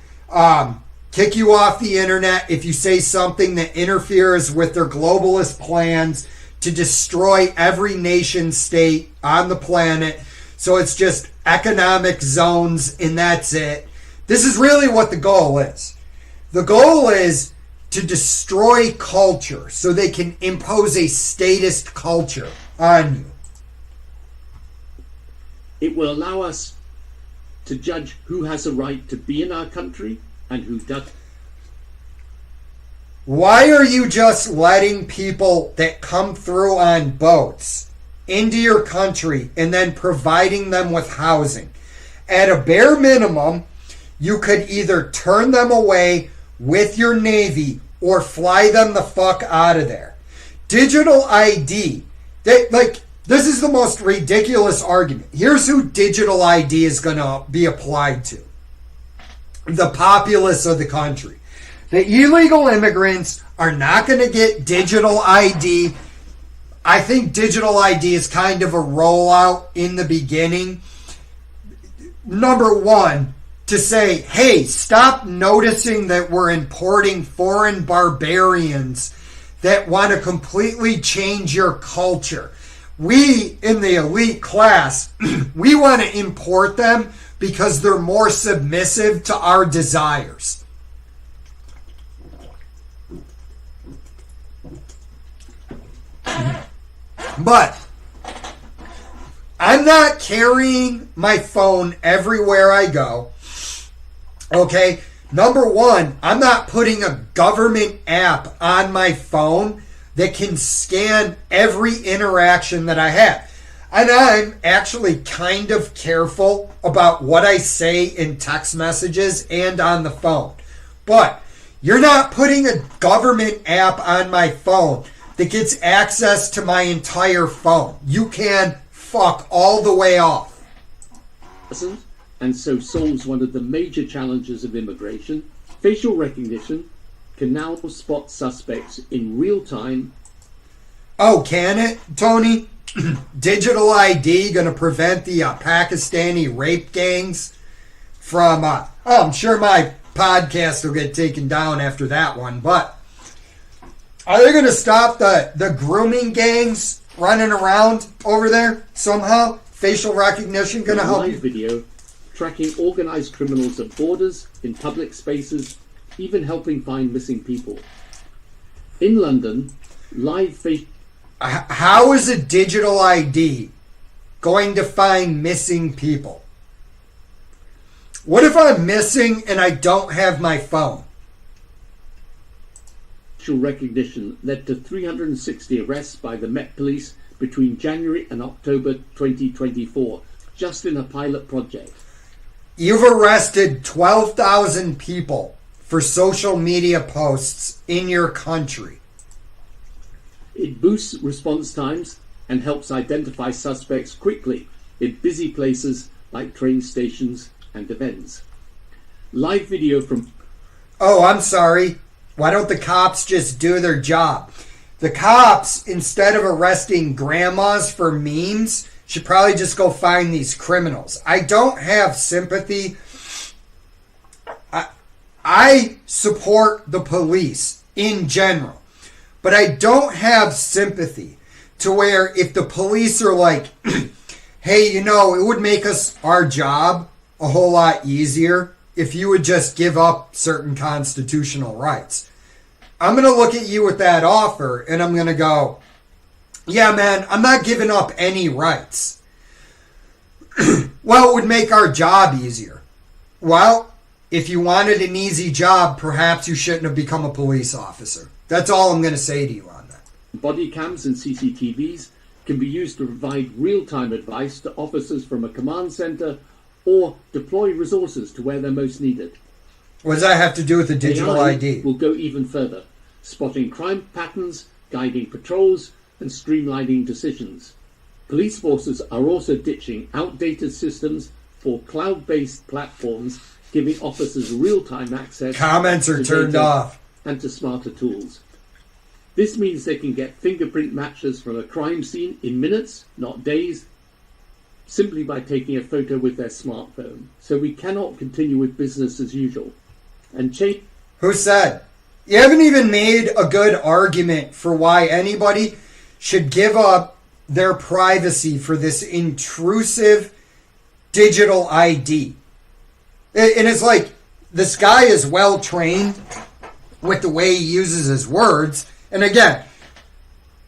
kick you off the internet if you say something that interferes with their globalist plans to destroy every nation state on the planet, so it's just economic zones and that's it. This is really what the goal is. The goal is to destroy culture so they can impose a statist culture on you. It will allow us to judge who has a right to be in our country and who doesn't. Why are you just letting people that come through on boats into your country and then providing them with housing? At a bare minimum, you could either turn them away with your Navy or fly them the fuck out of there. Digital ID, this is the most ridiculous argument. Here's who digital ID is going to be applied to. The populace of the country. The illegal immigrants are not going to get digital ID. I think digital ID is kind of a rollout in the beginning. Number one, to say, hey, stop noticing that we're importing foreign barbarians that want to completely change your culture. We, in the elite class, we want to import them because they're more submissive to our desires. But I'm not carrying my phone everywhere I go. Okay? Number one, I'm not putting a government app on my phone that can scan every interaction that I have. And I'm actually kind of careful about what I say in text messages and on the phone. But you're not putting a government app on my phone that gets access to my entire phone. You can fuck all the way off. And so solves one of the major challenges of immigration. Facial recognition can now spot suspects in real time. Oh, can it, Tony? Digital ID going to prevent the Pakistani rape gangs from... I'm sure my podcast will get taken down after that one, but... Are they going to stop the grooming gangs running around over there somehow? Facial recognition going to help you? Video tracking organized criminals at borders, in public spaces, even helping find missing people. In London, live face... How is a digital ID going to find missing people? What if I'm missing and I don't have my phone? Facial recognition led to 360 arrests by the Met Police between January and October 2024, just in a pilot project. You've arrested 12,000 people for social media posts in your country. It boosts response times and helps identify suspects quickly in busy places like train stations and events. Live video from... Oh, I'm sorry. Why don't the cops just do their job? The cops, instead of arresting grandmas for memes, should probably just go find these criminals. I don't have sympathy. I support the police in general, but I don't have sympathy to where if the police are like, hey, it would make our job a whole lot easier if you would just give up certain constitutional rights. I'm going to look at you with that offer and I'm going to go, yeah, man, I'm not giving up any rights. Well, it would make our job easier. Well, if you wanted an easy job, perhaps you shouldn't have become a police officer. That's all I'm going to say to you on that. Body cams and CCTVs can be used to provide real-time advice to officers from a command center or deploy resources to where they're most needed. What does that have to do with the digital AI ID? will go even further, spotting crime patterns, guiding patrols, and streamlining decisions. Police forces are also ditching outdated systems for cloud-based platforms, giving officers real-time access. Comments are to turned data off. and to smarter tools. This means they can get fingerprint matches from a crime scene in minutes, not days, simply by taking a photo with their smartphone. So we cannot continue with business as usual. And change. Who said? You haven't even made a good argument for why anybody should give up their privacy for this intrusive digital ID. And it's like, this guy is well trained with the way he uses his words. And again,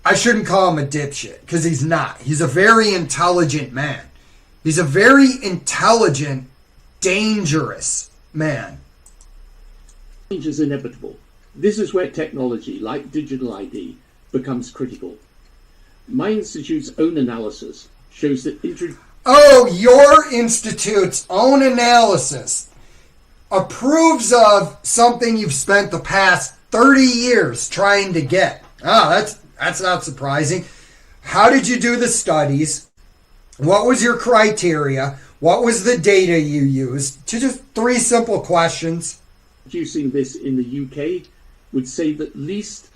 I shouldn't call him a dipshit, because he's not. He's a very intelligent man. He's a very intelligent, dangerous man. Change is inevitable. This is where technology, like digital ID, becomes critical. My institute's own analysis shows that your institute's own analysis approves of something you've spent the past 30 years trying to get. That's not surprising. How did you do the studies? What was your criteria? What was the data you used? Just 3 simple questions. Introducing this in the UK would save at least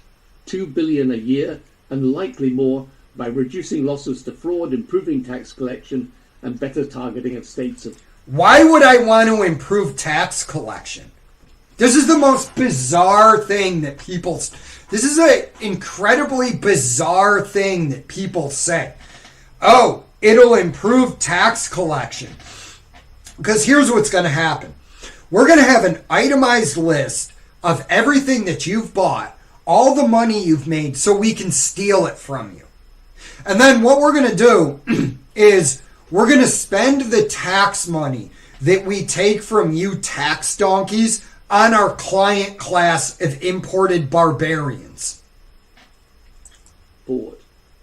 $2 billion a year, and likely more, by reducing losses to fraud, improving tax collection, and better targeting of states. Why would I want to improve tax collection? This is the most bizarre thing that people... This is an incredibly bizarre thing that people say. Oh, it'll improve tax collection. Because here's what's going to happen. We're going to have an itemized list of everything that you've bought, all the money you've made, so we can steal it from you. And then what we're going to do is we're going to spend the tax money that we take from you tax donkeys on our client class of imported barbarians. Forward.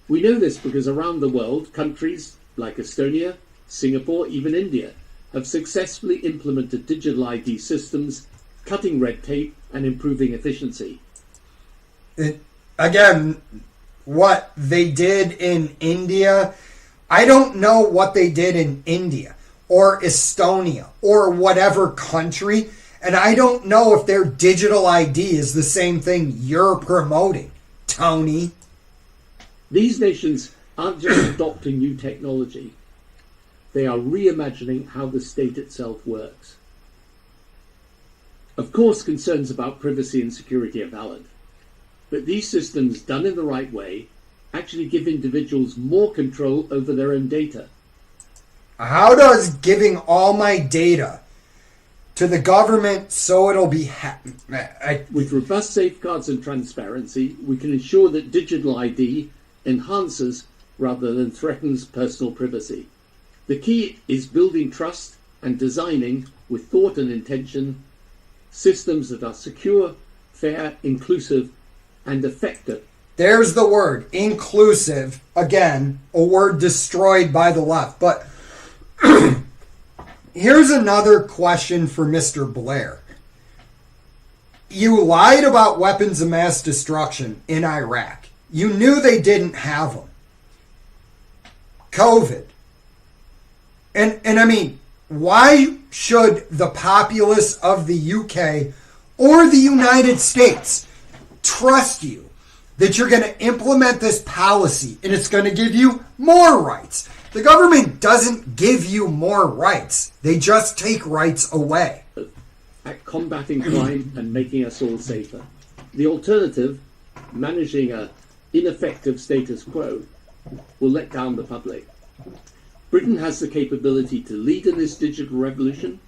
We know this because around the world, countries like Estonia, Singapore, even India, have successfully implemented digital ID systems, cutting red tape and improving efficiency. Again, what they did in India, I don't know what they did in India or Estonia or whatever country, and I don't know if their digital ID is the same thing you're promoting, Tony. These nations aren't just adopting new technology. They are reimagining how the state itself works. Of course, concerns about privacy and security are valid, but these systems, done in the right way, actually give individuals more control over their own data. How does giving all my data to the government so it'll be... With robust safeguards and transparency, we can ensure that digital ID enhances rather than threatens personal privacy. The key is building trust and designing, with thought and intention, systems that are secure, fair, inclusive, and effective. There's the word, inclusive. Again, a word destroyed by the left. But here's another question for Mr. Blair. You lied about weapons of mass destruction in Iraq. You knew they didn't have them. COVID. And I mean, why should the populace of the UK or the United States trust you that you're going to implement this policy and it's going to give you more rights? The government doesn't give you more rights. They just take rights away. At combating crime and making us all safer. The alternative, managing an ineffective status quo, will let down the public. Britain has the capability to lead in this digital revolution.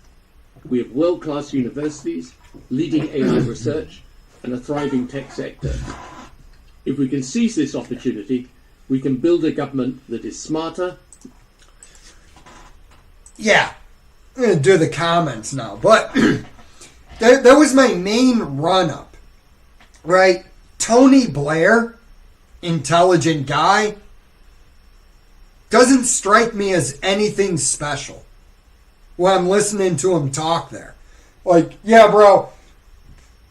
We have world-class universities, leading AI research, and a thriving tech sector. If we can seize this opportunity, we can build a government that is smarter. yeah, I'm going to do the comments now. But that was my main run-up, right? Tony Blair, intelligent guy, doesn't strike me as anything special when I'm listening to him talk there. Like, yeah, bro,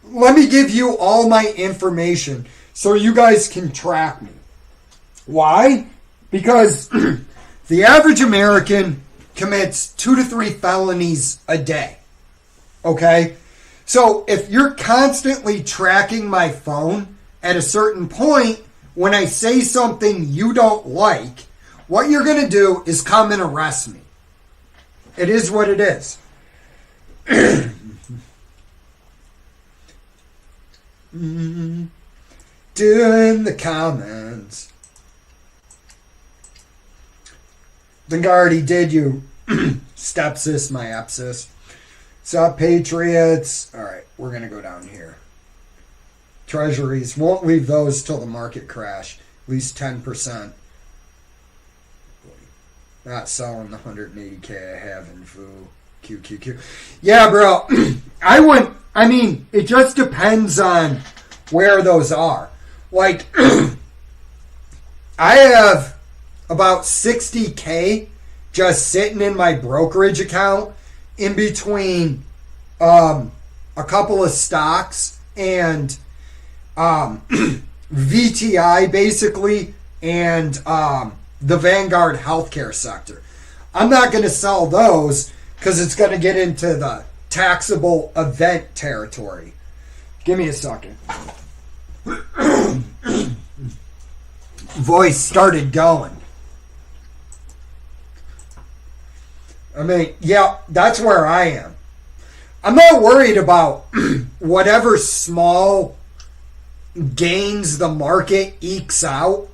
let me give you all my information so you guys can track me. Why? Because the average American commits 2 to 3 felonies a day. Okay? So if you're constantly tracking my phone, at a certain point, when I say something you don't like, what you're going to do is come and arrest me. It is what it is. Doing the comments. Think I already did you. Stepsis, my epsis. Sup, Patriots? Alright, we're going to go down here. Treasuries. Won't leave those till the market crash. At least 10%. Not selling the 180K I have in VU. QQQ. Yeah, bro. I mean, it just depends on where those are. Like, I have about 60K just sitting in my brokerage account in between a couple of stocks and VTI basically and the Vanguard healthcare sector. I'm not going to sell those because it's going to get into the taxable event territory. Give me a second. Voice started going. I mean, yeah, that's where I am. I'm not worried about whatever small gains the market ekes out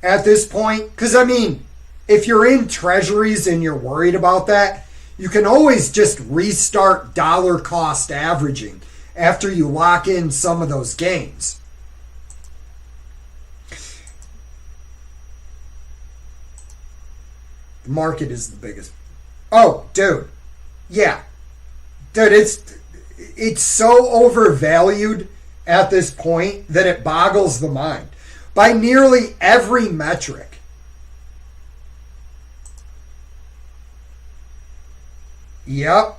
at this point. Because, I mean, if you're in treasuries and you're worried about that, you can always just restart dollar cost averaging after you lock in some of those gains. The market is the biggest. Oh, dude. Yeah. Dude, it's so overvalued at this point that it boggles the mind. By nearly every metric. Yep.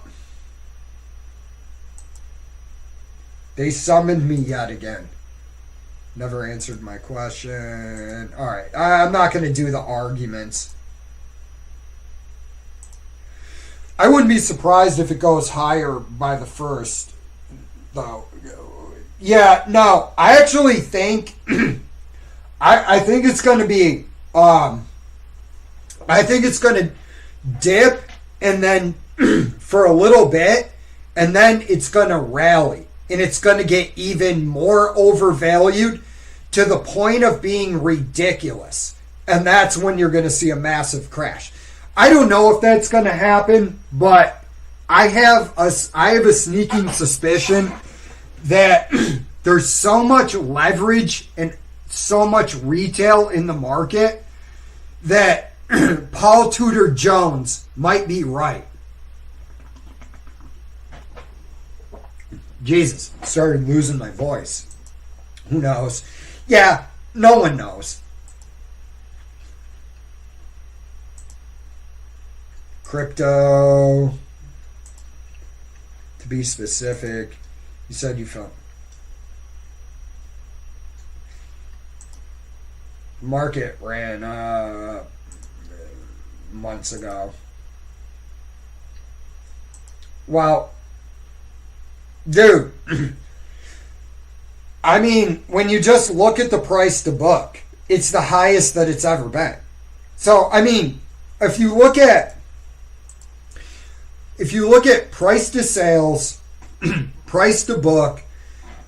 They summoned me yet again. Never answered my question. Alright, I'm not going to do the arguments. I wouldn't be surprised if it goes higher by the first, though. Yeah, no, I actually think, I think it's going to be, I think it's going to dip and then for a little bit, and then it's going to rally, and it's going to get even more overvalued to the point of being ridiculous, and that's when you're going to see a massive crash. I don't know if that's going to happen, but I have a sneaking suspicion that there's so much leverage and so much retail in the market that Paul Tudor Jones might be right. Jesus, started losing my voice. Who knows? Yeah, no one knows. Crypto, to be specific, you said you felt market ran up months ago. Well, dude, I mean, when you just look at the price to book, it's the highest that it's ever been. So, I mean, if you look at price to sales, price to book,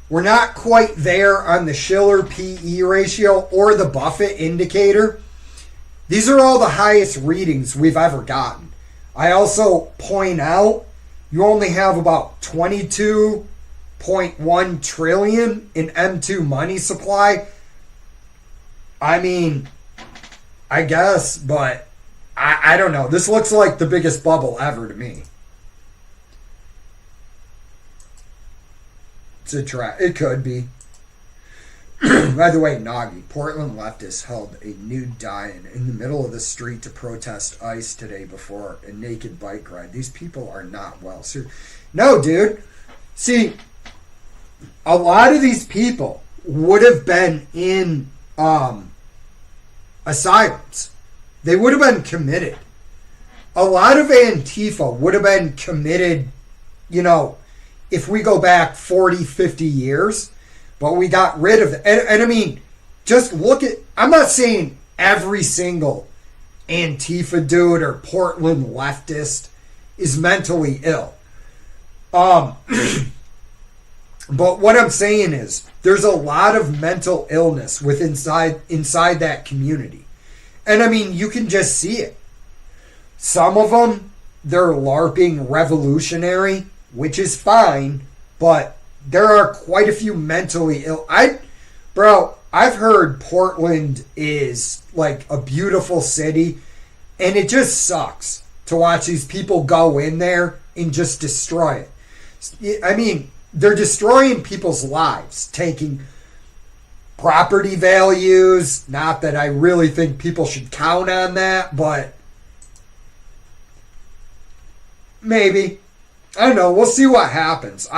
we're not quite there on the Shiller PE ratio or the Buffett indicator. These are all the highest readings we've ever gotten. I also point out you only have about 22.1 trillion in M2 money supply. I mean, I guess, but I don't know. This looks like the biggest bubble ever to me. It's a trap. It could be. By the way, Nagi, Portland leftists held a nude die-in in the middle of the street to protest ICE today before a naked bike ride. These people are not well. No, dude. See, a lot of these people would have been in asylums. They would have been committed. A lot of Antifa would have been committed, if we go back 40, 50 years. But we got rid of it. And I mean, just look at, I'm not saying every single Antifa dude or Portland leftist is mentally ill. But what I'm saying is there's a lot of mental illness inside that community. And I mean, you can just see it. Some of them, they're LARPing revolutionary, which is fine, but there are quite a few mentally ill. I've heard Portland is like a beautiful city, and it just sucks to watch these people go in there and just destroy it. I mean, they're destroying people's lives, taking property values. Not that I really think people should count on that, but maybe. I don't know. We'll see what happens.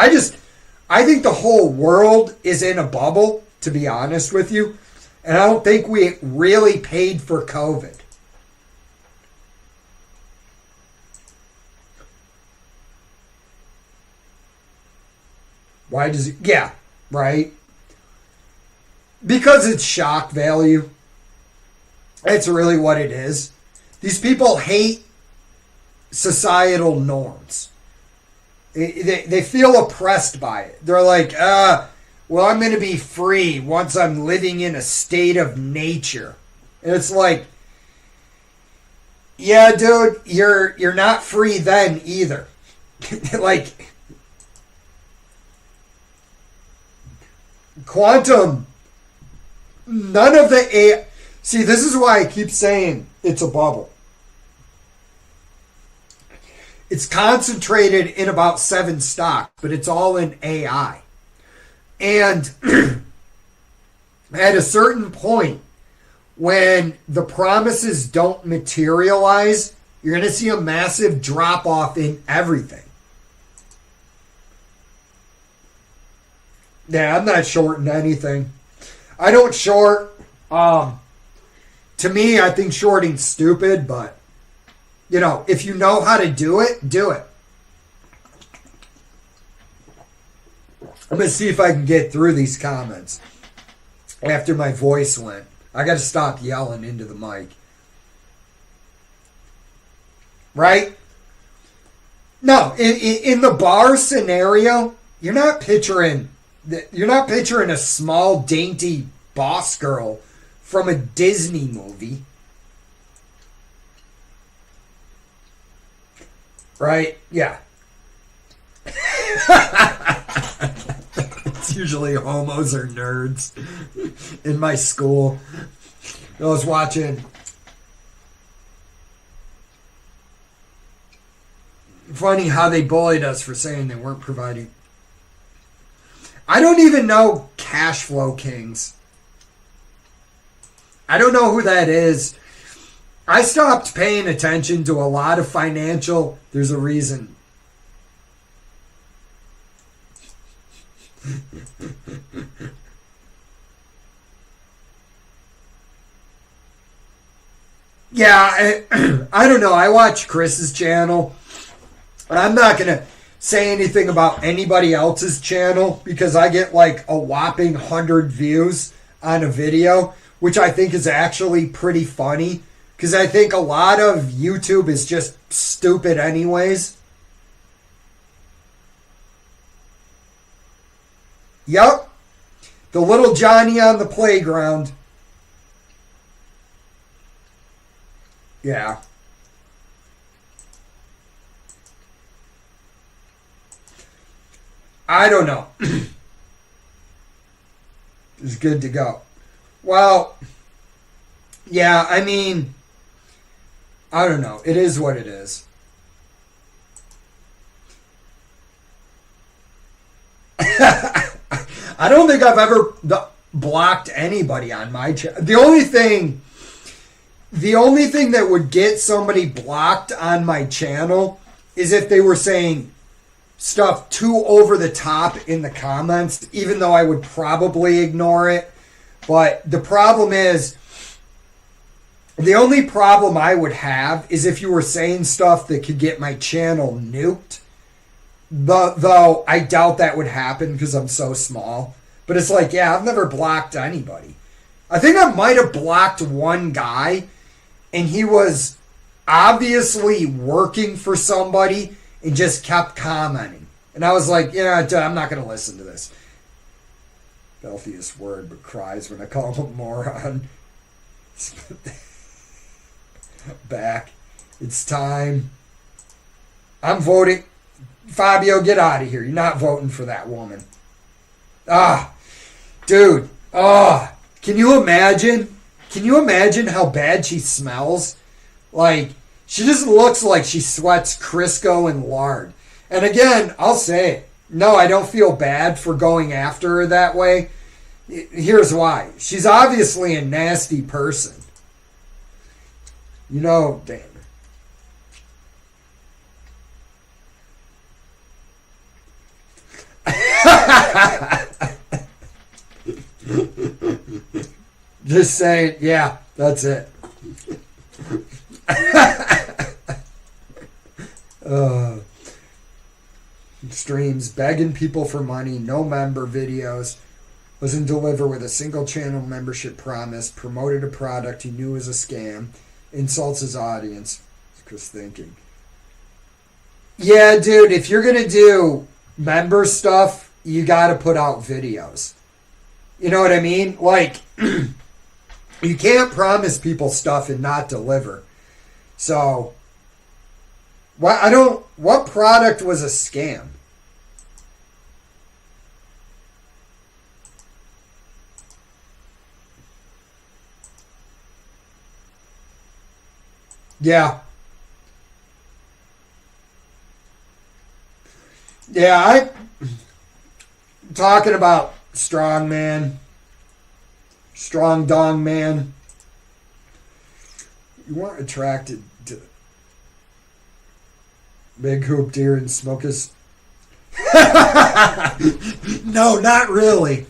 I think the whole world is in a bubble, to be honest with you. And I don't think we really paid for COVID. Why does it? Yeah, right? Because it's shock value. That's really what it is. These people hate societal norms. They feel oppressed by it. They're like, well, I'm going to be free once I'm living in a state of nature. And it's like, yeah, dude, you're not free then either. Like, quantum, none of the AI. See, this is why I keep saying it's a bubble. It's concentrated in about 7 stocks, but it's all in AI. And at a certain point, when the promises don't materialize, you're going to see a massive drop-off in everything. Yeah, I'm not shorting anything. I don't short. To me, I think shorting's stupid, but if you know how to do it, do it. I'm going to see if I can get through these comments after my voice went. I got to stop yelling into the mic. Right? No, in the bar scenario, you're not picturing a small, dainty boss girl from a Disney movie. Right? Yeah. It's usually homos or nerds in my school. I was watching. Funny how they bullied us for saying they weren't providing. I don't even know Cash Flow Kings. I don't know who that is. I stopped paying attention to a lot of financial. There's a reason. Yeah, I don't know. I watch Chris's channel. I'm not going to say anything about anybody else's channel because I get like a whopping 100 views on a video, which I think is actually pretty funny. Because I think a lot of YouTube is just stupid anyways. Yep. The little Johnny on the playground. Yeah. I don't know. It's good to go. Well, yeah, I mean, I don't know. It is what it is. I don't think I've ever blocked anybody on my channel. The only thing that would get somebody blocked on my channel is if they were saying stuff too over the top in the comments, even though I would probably ignore it. But the problem is, the only problem I would have is if you were saying stuff that could get my channel nuked. Though I doubt that would happen because I'm so small. But it's like, yeah, I've never blocked anybody. I think I might have blocked one guy, and he was obviously working for somebody and just kept commenting. And I was like, yeah, I'm not going to listen to this. Filthiest word, but cries when I call him a moron. Back. It's time. I'm voting. Fabio, get out of here. You're not voting for that woman. Dude. Can you imagine? Can you imagine how bad she smells? Like, she just looks like she sweats Crisco and lard. And again, I'll say it. No, I don't feel bad for going after her that way. Here's why. She's obviously a nasty person. You know, damn. Just saying, yeah, that's it. Streams, begging people for money, no member videos, doesn't deliver with a single channel membership promise, promoted a product he knew was a scam, insults his audience. Chris thinking. Yeah, dude, if you're going to do member stuff, you got to put out videos. You know what I mean? Like, you can't promise people stuff and not deliver. So, what product was a scam? Yeah. Yeah, talking about strong man, strong dong man. You weren't attracted to big hoop deer and smokers. No, not really.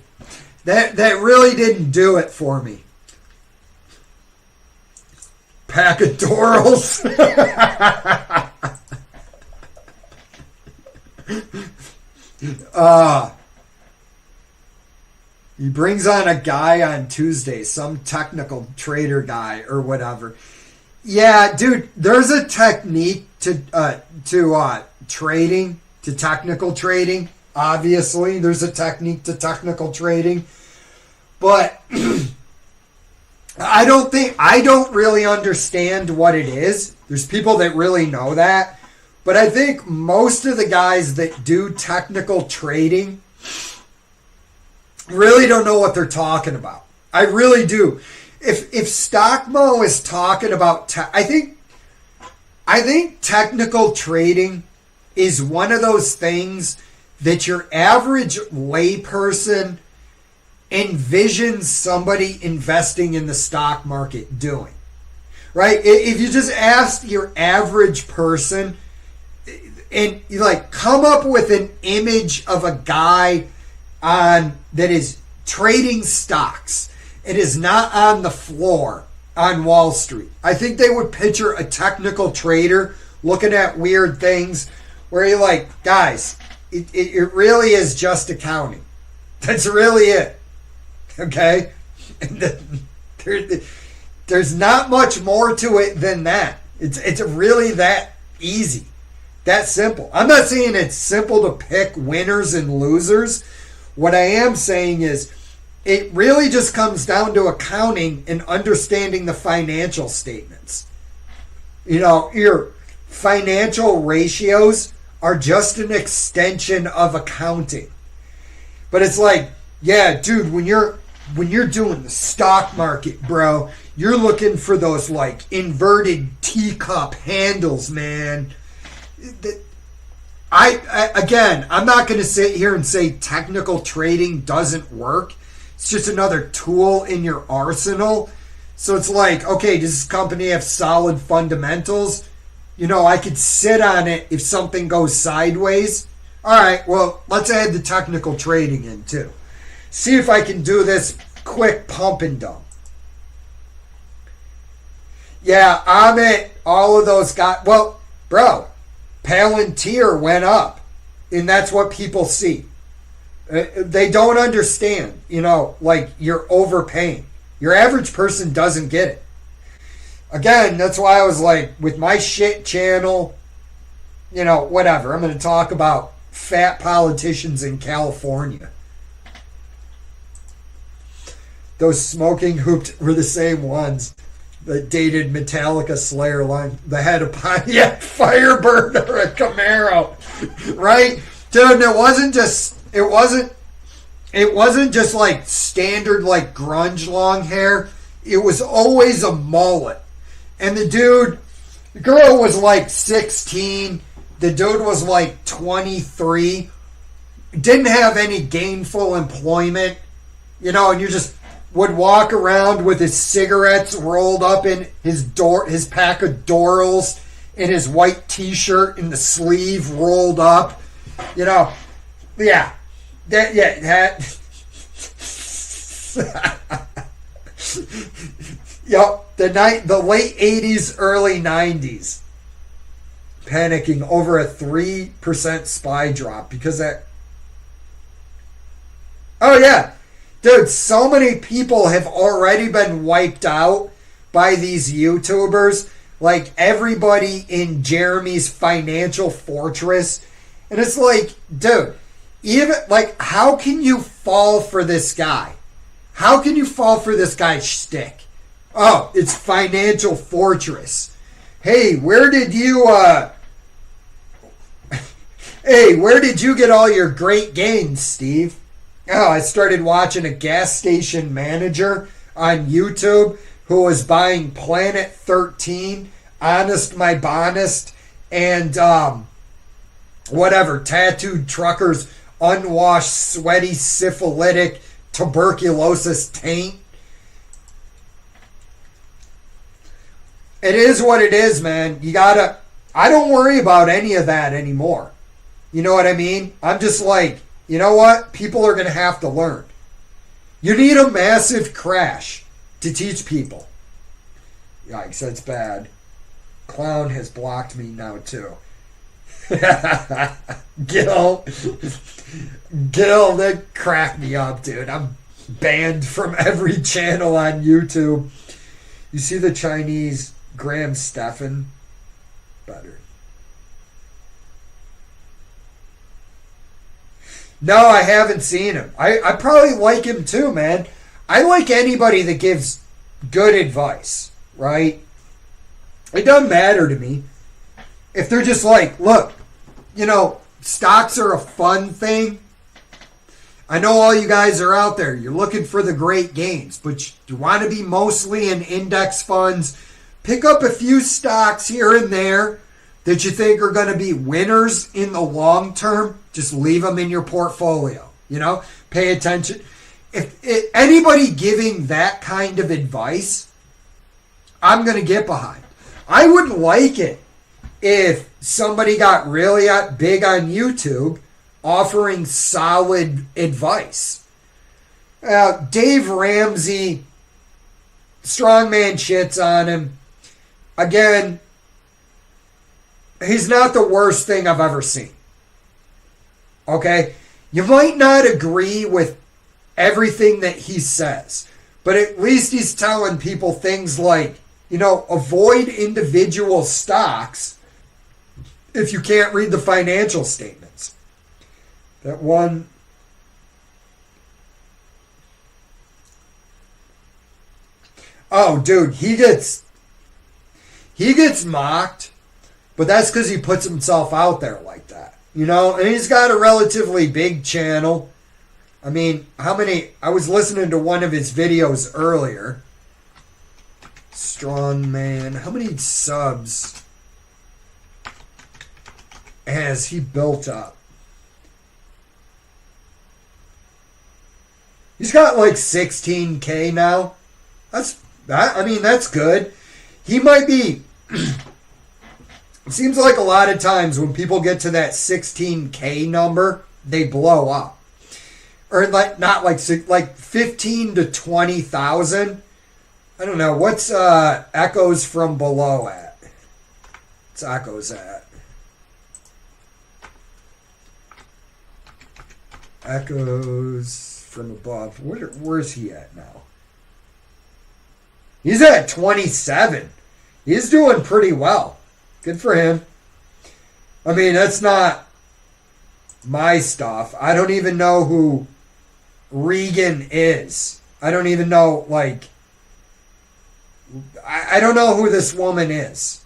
That really didn't do it for me. Packadorals. He brings on a guy on Tuesday, some technical trader guy or whatever. Yeah, dude, there's a technique to trading, to technical trading. Obviously, there's a technique to technical trading. But I don't really understand what it is. There's people that really know that. But I think most of the guys that do technical trading really don't know what they're talking about. I really do. If Stockmo is talking about, I think technical trading is one of those things that your average layperson envisions somebody investing in the stock market doing. Right? If you just ask your average person, and you come up with an image of a guy that is trading stocks. It is not on the floor on Wall Street. I think they would picture a technical trader looking at weird things where you're like, guys, it really is just accounting. That's really it. Okay? There's not much more to it than that. It's really that easy. That simple. I'm not saying it's simple to pick winners and losers. What I am saying is it really just comes down to accounting and understanding the financial statements. You know, your financial ratios are just an extension of accounting. But it's like, yeah, dude, when you're when you're doing the stock market, bro, you're looking for those like inverted teacup handles, man. Again, I'm not going to sit here and say technical trading doesn't work. It's just another tool in your arsenal. So it's like, okay, does this company have solid fundamentals? You know, I could sit on it if something goes sideways. All right, well, let's add the technical trading in too. See if I can do this quick pump and dump. Yeah, Amit, all of those got, well, bro, Palantir went up, and that's what people see. They don't understand, you know, like you're overpaying. Your average person doesn't get it. Again, that's why I was like, with my shit channel, you know, whatever. I'm going to talk about fat politicians in California. Those smoking hooped were the same ones that dated Metallica Slayer line. The head of Pontiac Firebird or a Camaro, right? Dude, it wasn't just like standard like grunge long hair. It was always a mullet. And the girl was like 16. The dude was like 23. Didn't have any gainful employment, you know, and you just would walk around with his cigarettes rolled up in his pack of Dorals, in his white t-shirt in the sleeve rolled up, you know. Yeah. That. Yep, the late 80s, early 90s. Panicking over a 3% SPY drop because that. Oh, yeah. Dude, so many people have already been wiped out by these YouTubers. Like everybody in Jeremy's financial fortress. And it's like, dude, even like, how can you fall for this guy? How can you fall for this guy's shtick? Oh, it's financial fortress. Hey, where did you get all your great gains, Steve? Oh, I started watching a gas station manager on YouTube who was buying Planet 13, Honest My Bonest, and whatever, tattooed truckers, unwashed, sweaty, syphilitic, tuberculosis taint. It is what it is, man. I don't worry about any of that anymore. You know what I mean? I'm just like, you know what? People are going to have to learn. You need a massive crash to teach people. Yikes, that's bad. Clown has blocked me now, too. Gil, that cracked me up, dude. I'm banned from every channel on YouTube. You see the Chinese Graham Stephan? Better. No, I haven't seen him. I probably like him too, man. I like anybody that gives good advice, right? It doesn't matter to me. If they're just like, look, you know, stocks are a fun thing. I know all you guys are out there. You're looking for the great gains, but you want to be mostly in index funds. Pick up a few stocks here and there that you think are going to be winners in the long term. Just leave them in your portfolio. You know, pay attention. If anybody giving that kind of advice, I'm going to get behind. I would like it if somebody got really big on YouTube offering solid advice. Dave Ramsey, strongman shits on him. Again, he's not the worst thing I've ever seen. Okay? You might not agree with everything that he says, but at least he's telling people things like, you know, avoid individual stocks if you can't read the financial statements. That one. Oh, dude, he gets mocked, but that's because he puts himself out there like that. You know, and he's got a relatively big channel. I mean, how many? I was listening to one of his videos earlier. Strong man. How many subs has he built up? He's got like 16K now. That's good. He might be. It seems like a lot of times when people get to that 16K number, they blow up. Or like not like 15 to 20,000. I don't know. What's Echoes from Below at? What's Echoes at? Echoes from Above. Where's he at now? He's at 27. He's doing pretty well. Good for him. I mean, that's not my stuff. I don't even know who Regan is. I don't even know, like, I don't know who this woman is.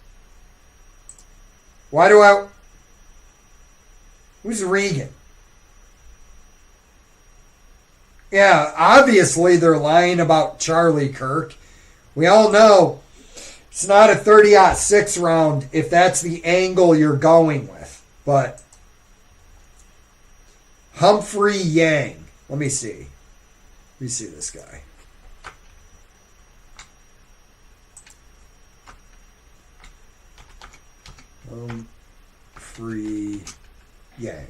Who's Regan? Yeah, obviously they're lying about Charlie Kirk. We all know it's not a 30-06 round if that's the angle you're going with. But Humphrey Yang. Let me see. Let me see this guy. Humphrey Yang.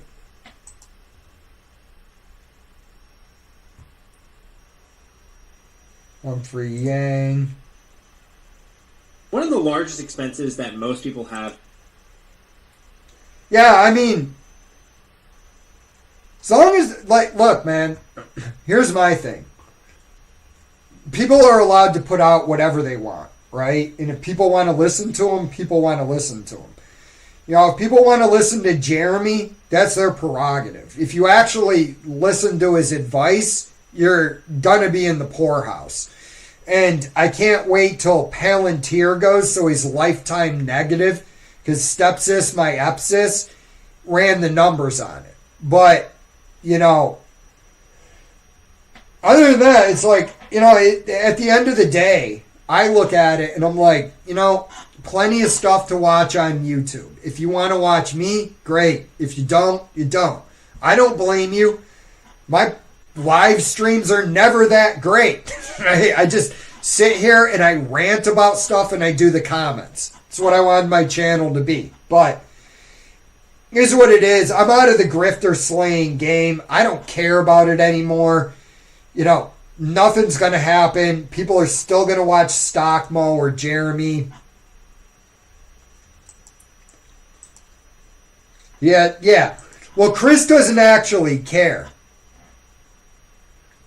Humphrey Yang. One of the largest expenses that most people have. Yeah, I mean, as long as, like, look, man, here's my thing. People are allowed to put out whatever they want, right? And if people want to listen to them, people want to listen to them. You know, if people want to listen to Jeremy, that's their prerogative. If you actually listen to his advice, you're going to be in the poorhouse. And I can't wait till Palantir goes, so he's lifetime negative, because Stepsis, my Epsis, ran the numbers on it. But, you know, other than that, it's like, you know, at the end of the day, I look at it and I'm like, you know, plenty of stuff to watch on YouTube. If you want to watch me, great. If you don't, you don't. I don't blame you. My live streams are never that great. I just sit here and I rant about stuff and I do the comments. It's what I want my channel to be. But here's what it is. I'm out of the grifter slaying game. I don't care about it anymore. You know, nothing's going to happen. People are still going to watch Stockmo or Jeremy. Yeah. Well, Chris doesn't actually care.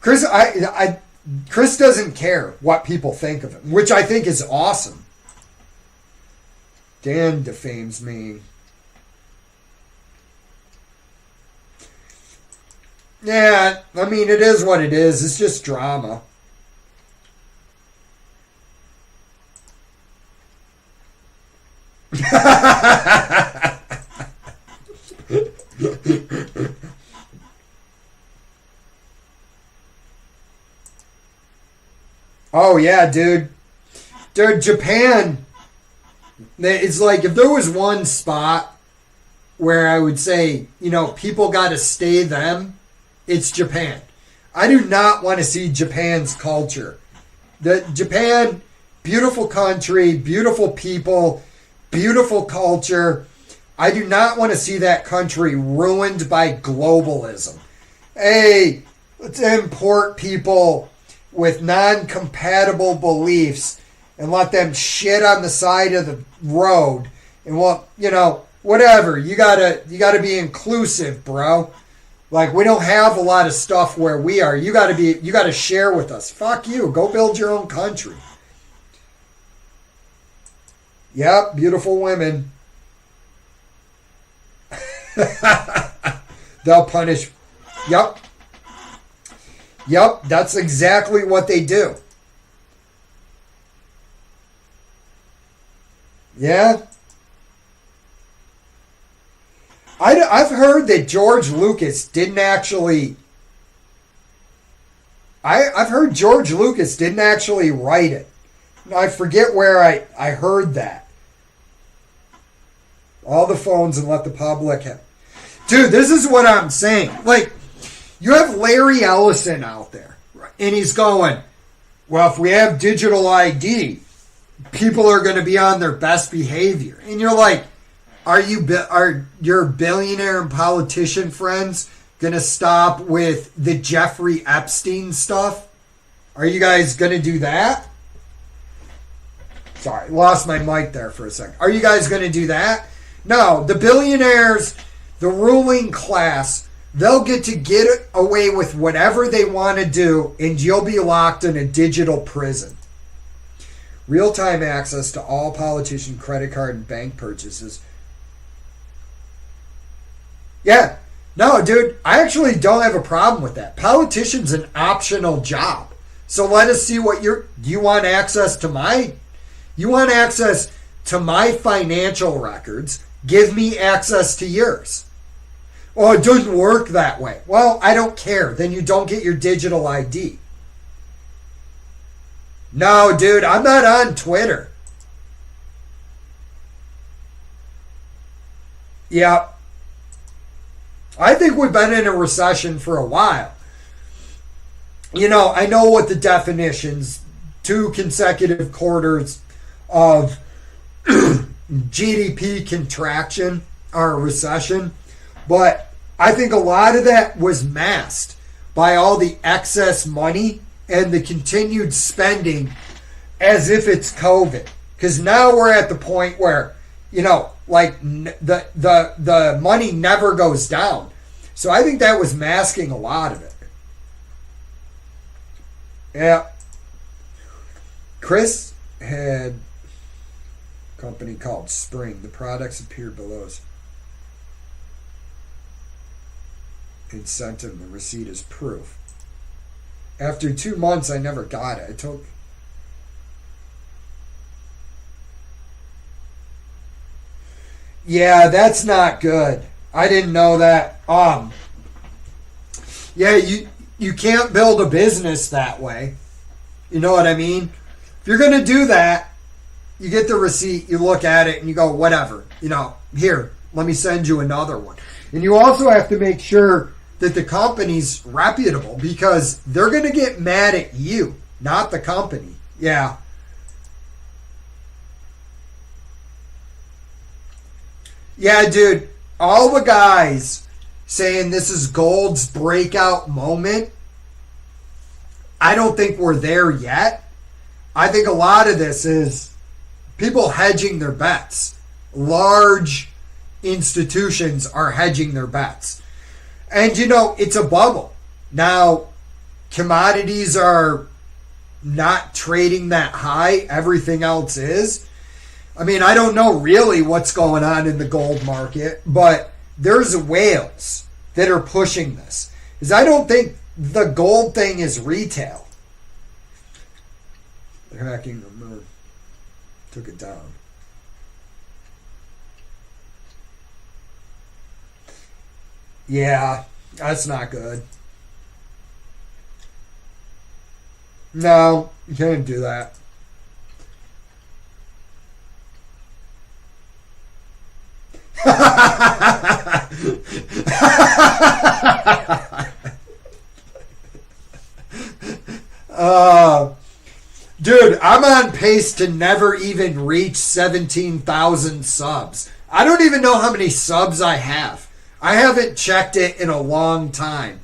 Chris doesn't care what people think of him, which I think is awesome. Dan defames me. Yeah, I mean, it is what it is. It's just drama. Oh, yeah, dude. Dude, Japan, it's like if there was one spot where I would say, you know, people got to stay them, it's Japan. I do not want to see Japan's culture. Japan, beautiful country, beautiful people, beautiful culture. I do not want to see that country ruined by globalism. Hey, let's import people with non-compatible beliefs and let them shit on the side of the road. And well, you know, whatever. You gotta be inclusive, bro. Like, we don't have a lot of stuff where we are. You gotta share with us. Fuck you. Go build your own country. Yep, beautiful women. They'll punish. Yep, that's exactly what they do. Yeah. I've heard that George Lucas didn't actually I've heard George Lucas didn't actually write it. I forget where I heard that. All the phones and let the public have. Dude, this is what I'm saying. Like, you have Larry Ellison out there, and he's going, well, if we have digital ID, people are going to be on their best behavior. And you're like, are your billionaire and politician friends going to stop with the Jeffrey Epstein stuff? Are you guys going to do that? Sorry, lost my mic there for a second. Are you guys going to do that? No, the billionaires, the ruling class, they'll get to get away with whatever they want to do, and you'll be locked in a digital prison. Real-time access to all politician credit card and bank purchases. Yeah. No, dude, I actually don't have a problem with that. Politician's an optional job. So let us see what do you want access to my financial records? Give me access to yours. Oh, it doesn't work that way. Well, I don't care. Then you don't get your digital ID. No, dude, I'm not on Twitter. Yeah. I think we've been in a recession for a while. You know, I know what the definitions, 2 consecutive quarters of GDP contraction or recession, but I think a lot of that was masked by all the excess money and the continued spending as if it's COVID. Because now we're at the point where, you know, like the money never goes down. So I think that was masking a lot of it. Yeah. Chris had a company called Spring. The products appeared below. And sent him the receipt as proof. After 2 months, I never got it. I told. Yeah, that's not good. I didn't know that. Yeah, you can't build a business that way. You know what I mean? If you're going to do that, you get the receipt, you look at it, and you go, whatever. You know, here, let me send you another one. And you also have to make sure that the company's reputable, because they're going to get mad at you, not the company. Yeah. Yeah, dude, all the guys saying this is gold's breakout moment, I don't think we're there yet. I think a lot of this is people hedging their bets. Large institutions are hedging their bets. And, you know, it's a bubble. Now, commodities are not trading that high. Everything else is. I mean, I don't know really what's going on in the gold market, but there's whales that are pushing this. Because I don't think the gold thing is retail. They're hacking the moon. Took it down. Yeah, that's not good. No, you can't do that. Dude, I'm on pace to never even reach 17,000 subs. I don't even know how many subs I have. I haven't checked it in a long time.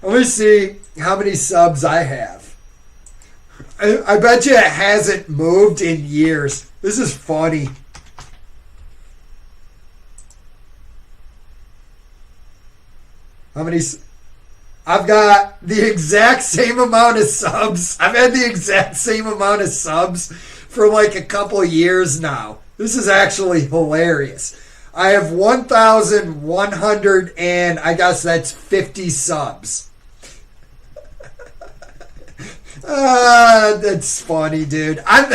Let me see how many subs I have. I bet you it hasn't moved in years. This is funny. How many? I've got the exact same amount of subs. I've had the exact same amount of subs for like a couple years now. This is actually hilarious. I have 1,100 and I guess that's 50 subs. That's funny, dude. I'm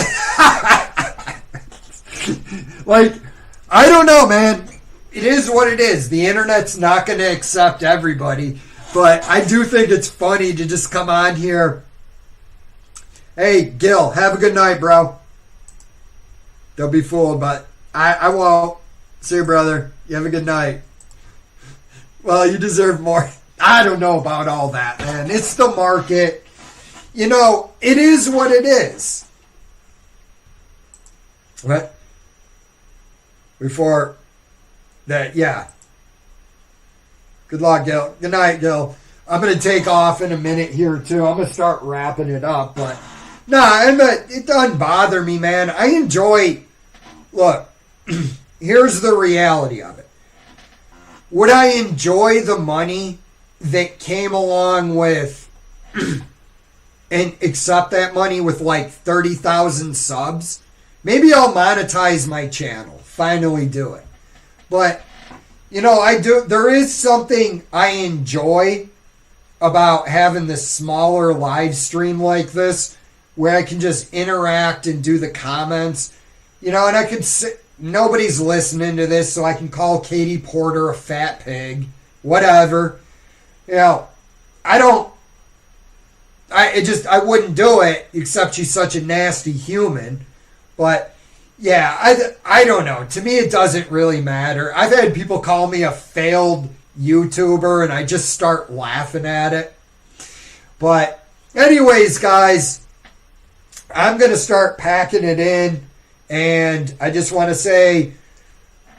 like, I don't know, man. It is what it is. The internet's not going to accept everybody. But I do think it's funny to just come on here. Hey, Gil, have a good night, bro. Don't be fooled, but I won't. See you, brother. You have a good night. Well, you deserve more. I don't know about all that, man. It's the market. You know, it is what it is. What? Before that, yeah. Good luck, Gil. Good night, Gil. I'm going to take off in a minute here, too. I'm going to start wrapping it up, but it doesn't bother me, man. I enjoy... Look, here's the reality of it. Would I enjoy the money that came along with and accept that money with like 30,000 subs? Maybe I'll monetize my channel. Finally do it. But, you know, there is something I enjoy about having this smaller live stream like this where I can just interact and do the comments. You know, and I could sit, nobody's listening to this, so I can call Katie Porter a fat pig, whatever. You know, I wouldn't do it, except she's such a nasty human. But, yeah, I don't know. To me, it doesn't really matter. I've had people call me a failed YouTuber, and I just start laughing at it. But, anyways, guys, I'm going to start packing it in. And I just want to say,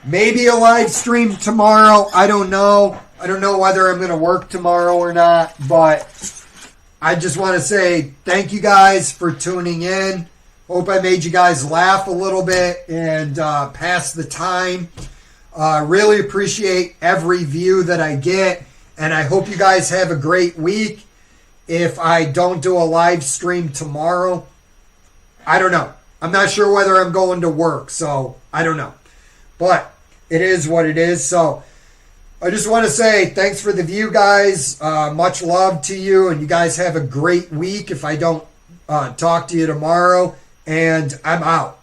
maybe a live stream tomorrow. I don't know. I don't know whether I'm going to work tomorrow or not. But I just want to say thank you guys for tuning in. Hope I made you guys laugh a little bit and pass the time. Really appreciate every view that I get. And I hope you guys have a great week. If I don't do a live stream tomorrow, I don't know. I'm not sure whether I'm going to work, so I don't know. But it is what it is. So I just want to say thanks for the view, guys. Much love to you, and you guys have a great week if I don't talk to you tomorrow. And I'm out.